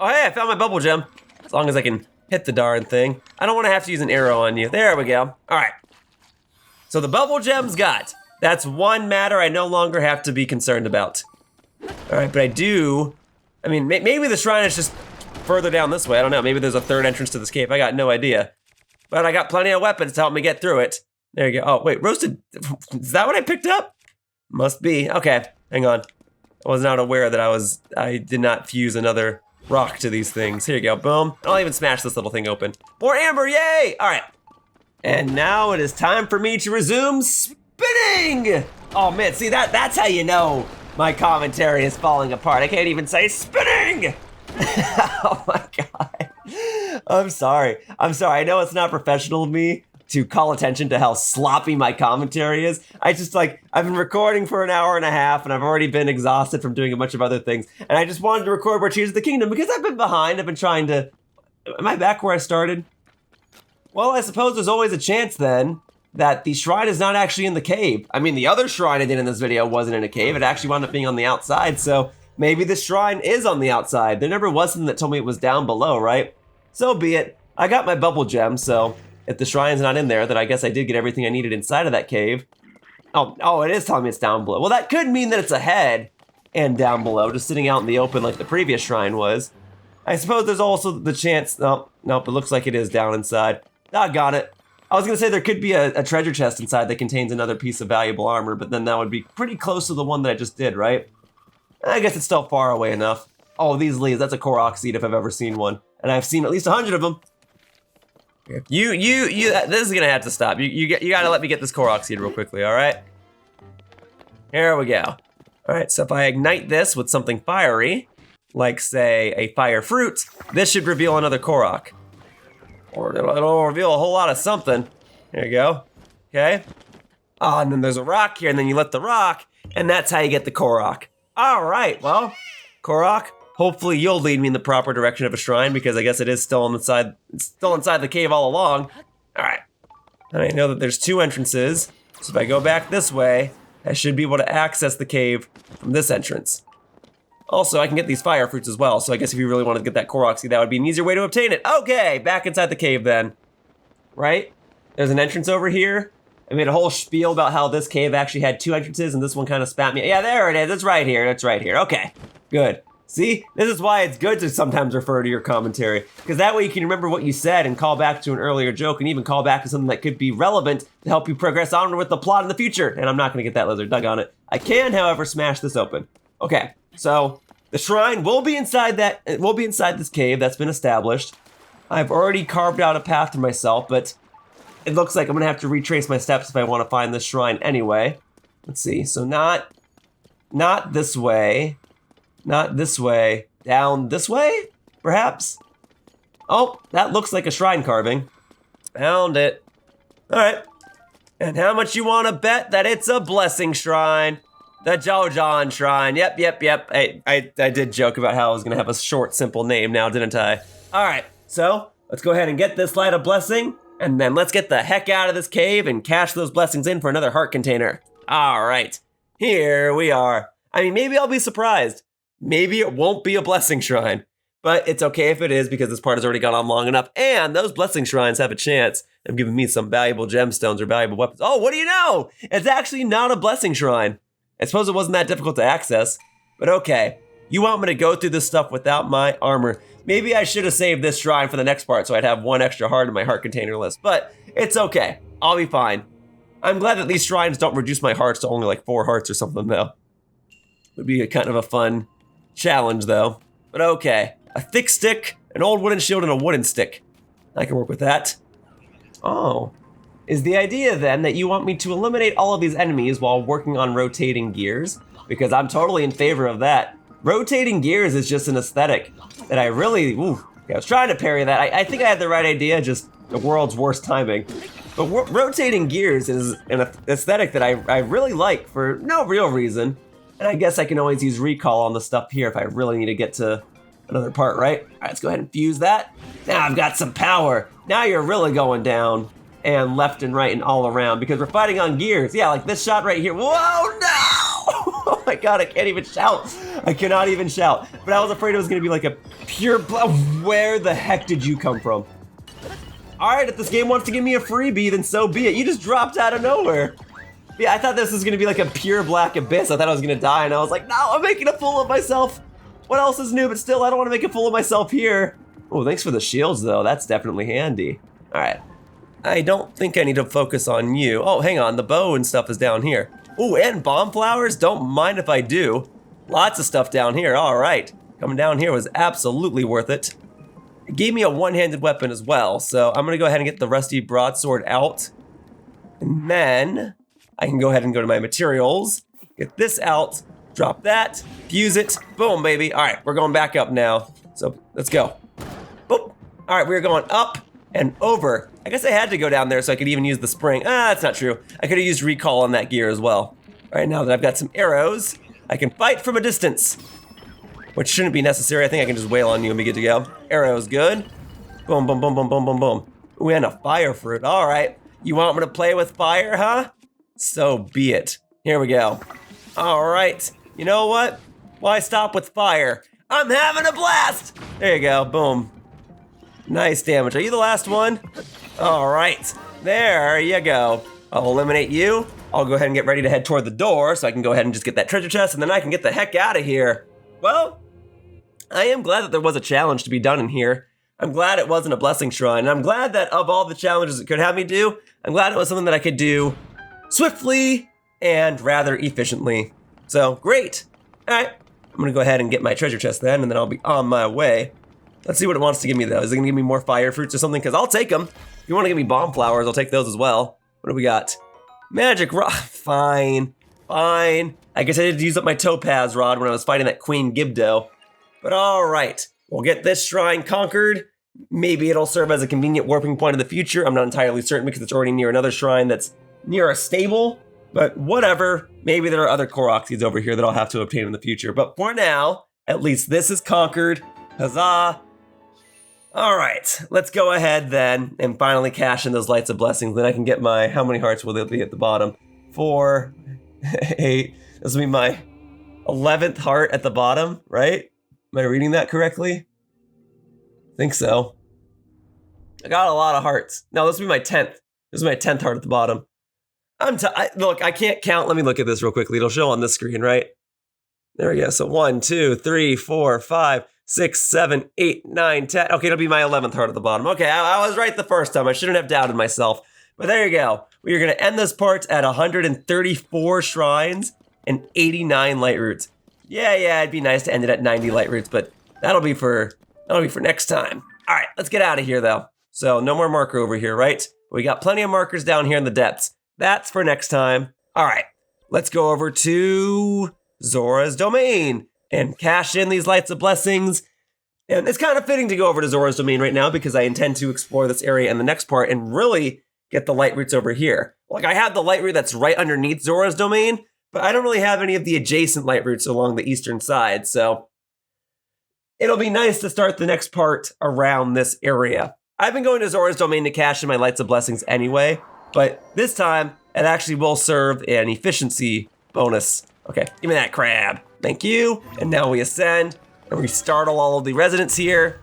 Oh hey, I found my bubble gem. As long as I can hit the darn thing. I don't want to have to use an arrow on you. There we go. All right. So the bubble gem's got. That's one matter I no longer have to be concerned about. All right, but I do, I mean, maybe the shrine is just further down this way. I don't know, maybe there's a third entrance to this cave. I got no idea. But I got plenty of weapons to help me get through it. There you go. Oh, wait, roasted, is that what I picked up? Must be, okay, hang on. I was not aware that I did not fuse another rock to these things. Here you go, boom. I'll even smash this little thing open. More amber, yay! All right. And now it is time for me to resume spinning! Oh man, see that's how you know my commentary is falling apart. I can't even say spinning! Oh my god. I'm sorry. I know it's not professional of me to call attention to how sloppy my commentary is. I've been recording for an hour and a half and I've already been exhausted from doing a bunch of other things. And I just wanted to record more Tears of the Kingdom because I've been behind. I've been trying to, am I back where I started? Well, I suppose there's always a chance then that the shrine is not actually in the cave. I mean, the other shrine I did in this video wasn't in a cave. It actually wound up being on the outside, so maybe the shrine is on the outside. There never was something that told me it was down below, right? So be it. I got my bubble gem, so if the shrine's not in there, then I guess I did get everything I needed inside of that cave. Oh, it is telling me it's down below. Well, that could mean that it's ahead and down below, just sitting out in the open like the previous shrine was. I suppose there's also the chance, nope, it looks like it is down inside. Doggone it. I was gonna say there could be a treasure chest inside that contains another piece of valuable armor, but then that would be pretty close to the one that I just did, right? I guess it's still far away enough. Oh, these leaves, that's a Korok seed if I've ever seen one. And I've seen at least 100 of them. You, this is gonna have to stop. You gotta let me get this Korok seed real quickly, all right? Here we go. All right, so if I ignite this with something fiery, like say a fire fruit, this should reveal another Korok. Or it'll reveal a whole lot of something. There you go, okay? Oh, and then there's a rock here, and then you let the rock, and that's how you get the Korok. All right, well, Korok, hopefully you'll lead me in the proper direction of a shrine, because I guess it is still inside the cave all along. All right, and I know that there's 2 entrances, so if I go back this way, I should be able to access the cave from this entrance. Also, I can get these fire fruits as well, so I guess if you really wanted to get that Korok seed, that would be an easier way to obtain it. Okay, back inside the cave then. Right? There's an entrance over here. I made a whole spiel about how this cave actually had 2 entrances and this one kind of spat me. Yeah, there it is. It's right here. It's right here. Okay, good. See, this is why it's good to sometimes refer to your commentary, because that way you can remember what you said and call back to an earlier joke and even call back to something that could be relevant to help you progress onward with the plot in the future. And I'm not going to get that lizard dug on it. I can, however, smash this open. Okay, so the shrine will be inside this cave. That's been established. I've already carved out a path for myself, but it looks like I'm gonna have to retrace my steps if I want to find this shrine anyway. Let's see, so not this way, not this way, down this way, perhaps? Oh, that looks like a shrine carving. Found it. All right, and how much you wanna bet that it's a blessing shrine? The Jojon Shrine, yep. I did joke about how I was gonna have a short, simple name now, didn't I? All right, so let's go ahead and get this light of blessing, and then let's get the heck out of this cave and cash those blessings in for another heart container. All right, here we are. I mean, maybe I'll be surprised. Maybe it won't be a blessing shrine, but it's okay if it is because this part has already gone on long enough, and those blessing shrines have a chance of giving me some valuable gemstones or valuable weapons. Oh, what do you know? It's actually not a blessing shrine. I suppose it wasn't that difficult to access, but okay. You want me to go through this stuff without my armor. Maybe I should have saved this shrine for the next part so I'd have 1 extra heart in my heart container list, but it's okay. I'll be fine. I'm glad that these shrines don't reduce my hearts to only like 4 hearts or something though. Would be a kind of a fun challenge though, but okay. A thick stick, an old wooden shield, and a wooden stick. I can work with that. Oh. Is the idea then that you want me to eliminate all of these enemies while working on rotating gears? Because I'm totally in favor of that. Rotating gears is just an aesthetic that I really, I was trying to parry that. I think I had the right idea, just the world's worst timing. But rotating gears is an aesthetic that I really like for no real reason. And I guess I can always use recall on the stuff here if I really need to get to another part, right? All right, let's go ahead and fuse that. Now I've got some power. Now you're really going down. And left and right and all around because we're fighting on gears. Yeah, like this shot right here. Whoa, no! Oh my God, I can't even shout. I cannot even shout. But I was afraid it was gonna be like a pure where the heck did you come from? All right, if this game wants to give me a freebie, then so be it. You just dropped out of nowhere. Yeah, I thought this was gonna be like a pure black abyss. I thought I was gonna die and I was like, no, I'm making a fool of myself. What else is new? But still, I don't wanna make a fool of myself here. Oh, thanks for the shields though. That's definitely handy. All right. I don't think I need to focus on you. Oh, hang on, the bow and stuff is down here. Oh, and bomb flowers, don't mind if I do. Lots of stuff down here, all right. Coming down here was absolutely worth it. It gave me a one-handed weapon as well, so I'm gonna go ahead and get the rusty broadsword out. And then I can go ahead and go to my materials, get this out, drop that, fuse it, boom, baby. All right, we're going back up now. So let's go. Boop. All right, we're going up and over. I guess I had to go down there so I could even use the spring. That's not true. I could have used recall on that gear as well. All right, now that I've got some arrows, I can fight from a distance, which shouldn't be necessary. I think I can just wail on you and be good to go. Arrows, good. Boom, boom, boom, boom, boom, boom, boom. Ooh, and a fire fruit. All right, you want me to play with fire, huh? So be it. Here we go. All right, you know what? Why stop with fire? I'm having a blast. There you go, boom. Nice damage. Are you the last one? All right, there you go. I'll eliminate you. I'll go ahead and get ready to head toward the door so I can go ahead and just get that treasure chest and then I can get the heck out of here. Well, I am glad that there was a challenge to be done in here. I'm glad it wasn't a blessing shrine. And I'm glad that of all the challenges it could have me do, I'm glad it was something that I could do swiftly and rather efficiently. So great. All right, I'm gonna go ahead and get my treasure chest then, and then I'll be on my way. Let's see what it wants to give me though. Is it gonna give me more fire fruits or something? Because I'll take them. If you wanna give me bomb flowers, I'll take those as well. What do we got? Magic rock, fine. I guess I did use up my topaz rod when I was fighting that Queen Gibdo. But all right, we'll get this shrine conquered. Maybe it'll serve as a convenient warping point in the future. I'm not entirely certain because it's already near another shrine that's near a stable. But whatever, maybe there are other Korok seeds over here that I'll have to obtain in the future. But for now, at least this is conquered. Huzzah. All right, let's go ahead then and finally cash in those lights of blessings. Then I can get my, how many hearts will there be at the bottom? 4, 8, this will be my 11th heart at the bottom, right? Am I reading that correctly? I think so. I got a lot of hearts. No, this will be my 10th. This is my 10th heart at the bottom. Look, I can't count. Let me look at this real quickly. It'll show on this screen, right? There we go. So 1, 2, 3, 4, 5, 6, 7, 8, 9, 10. Okay, it'll be my 11th heart at the bottom. Okay, I was right the first time. I shouldn't have doubted myself. But there you go. We are going to end this part at 134 shrines and 89 Lightroots. Yeah, it'd be nice to end it at 90 Lightroots, but that'll be for next time. All right, let's get out of here though. So no more marker over here, right? We got plenty of markers down here in the depths. That's for next time. All right, let's go over to Zora's Domain and cash in these lights of blessings. And it's kind of fitting to go over to Zora's Domain right now because I intend to explore this area in the next part and really get the Lightroots over here. Like I have the Lightroot that's right underneath Zora's Domain, but I don't really have any of the adjacent Lightroots along the eastern side, so it'll be nice to start the next part around this area. I've been going to Zora's Domain to cash in my lights of blessings anyway, but this time it actually will serve an efficiency bonus. Okay, give me that crab. Thank you. And now we ascend and we startle all of the residents here.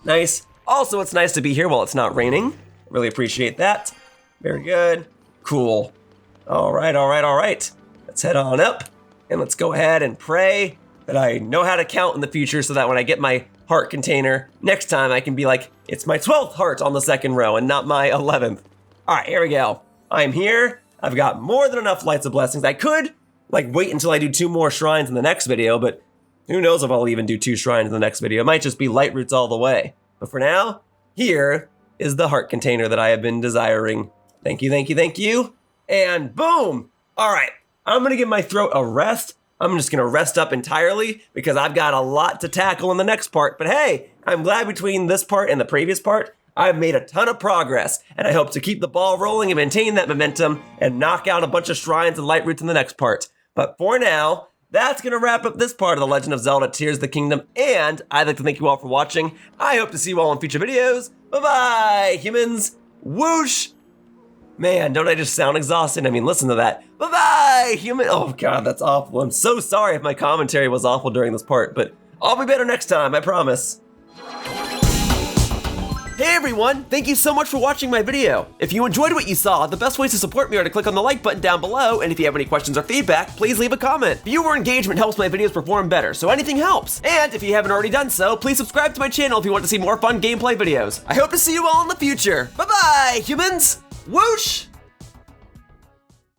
Nice. Also, it's nice to be here while it's not raining. Really appreciate that. Very good. Cool. All right. Let's head on up and let's go ahead and pray that I know how to count in the future so that when I get my heart container, next time I can be like, it's my 12th heart on the second row and not my 11th. All right, here we go. I'm here. I've got more than enough lights of blessings. I could wait until I do 2 more shrines in the next video, but who knows if I'll even do 2 shrines in the next video. It might just be Lightroots all the way. But for now, here is the heart container that I have been desiring. Thank you. And boom. All right, I'm gonna give my throat a rest. I'm just gonna rest up entirely because I've got a lot to tackle in the next part. But hey, I'm glad between this part and the previous part, I've made a ton of progress, and I hope to keep the ball rolling and maintain that momentum and knock out a bunch of shrines and Lightroots in the next part. But for now, that's gonna wrap up this part of The Legend of Zelda Tears of the Kingdom, and I'd like to thank you all for watching. I hope to see you all in future videos. Bye-bye, humans. Whoosh. Man, don't I just sound exhausted? I mean, listen to that. Bye-bye, human. Oh God, that's awful. I'm so sorry if my commentary was awful during this part, but I'll be better next time, I promise. Hey everyone, thank you so much for watching my video. If you enjoyed what you saw, the best ways to support me are to click on the like button down below, and if you have any questions or feedback, please leave a comment. Viewer engagement helps my videos perform better, so anything helps. And if you haven't already done so, please subscribe to my channel if you want to see more fun gameplay videos. I hope to see you all in the future. Bye-bye, humans! Whoosh!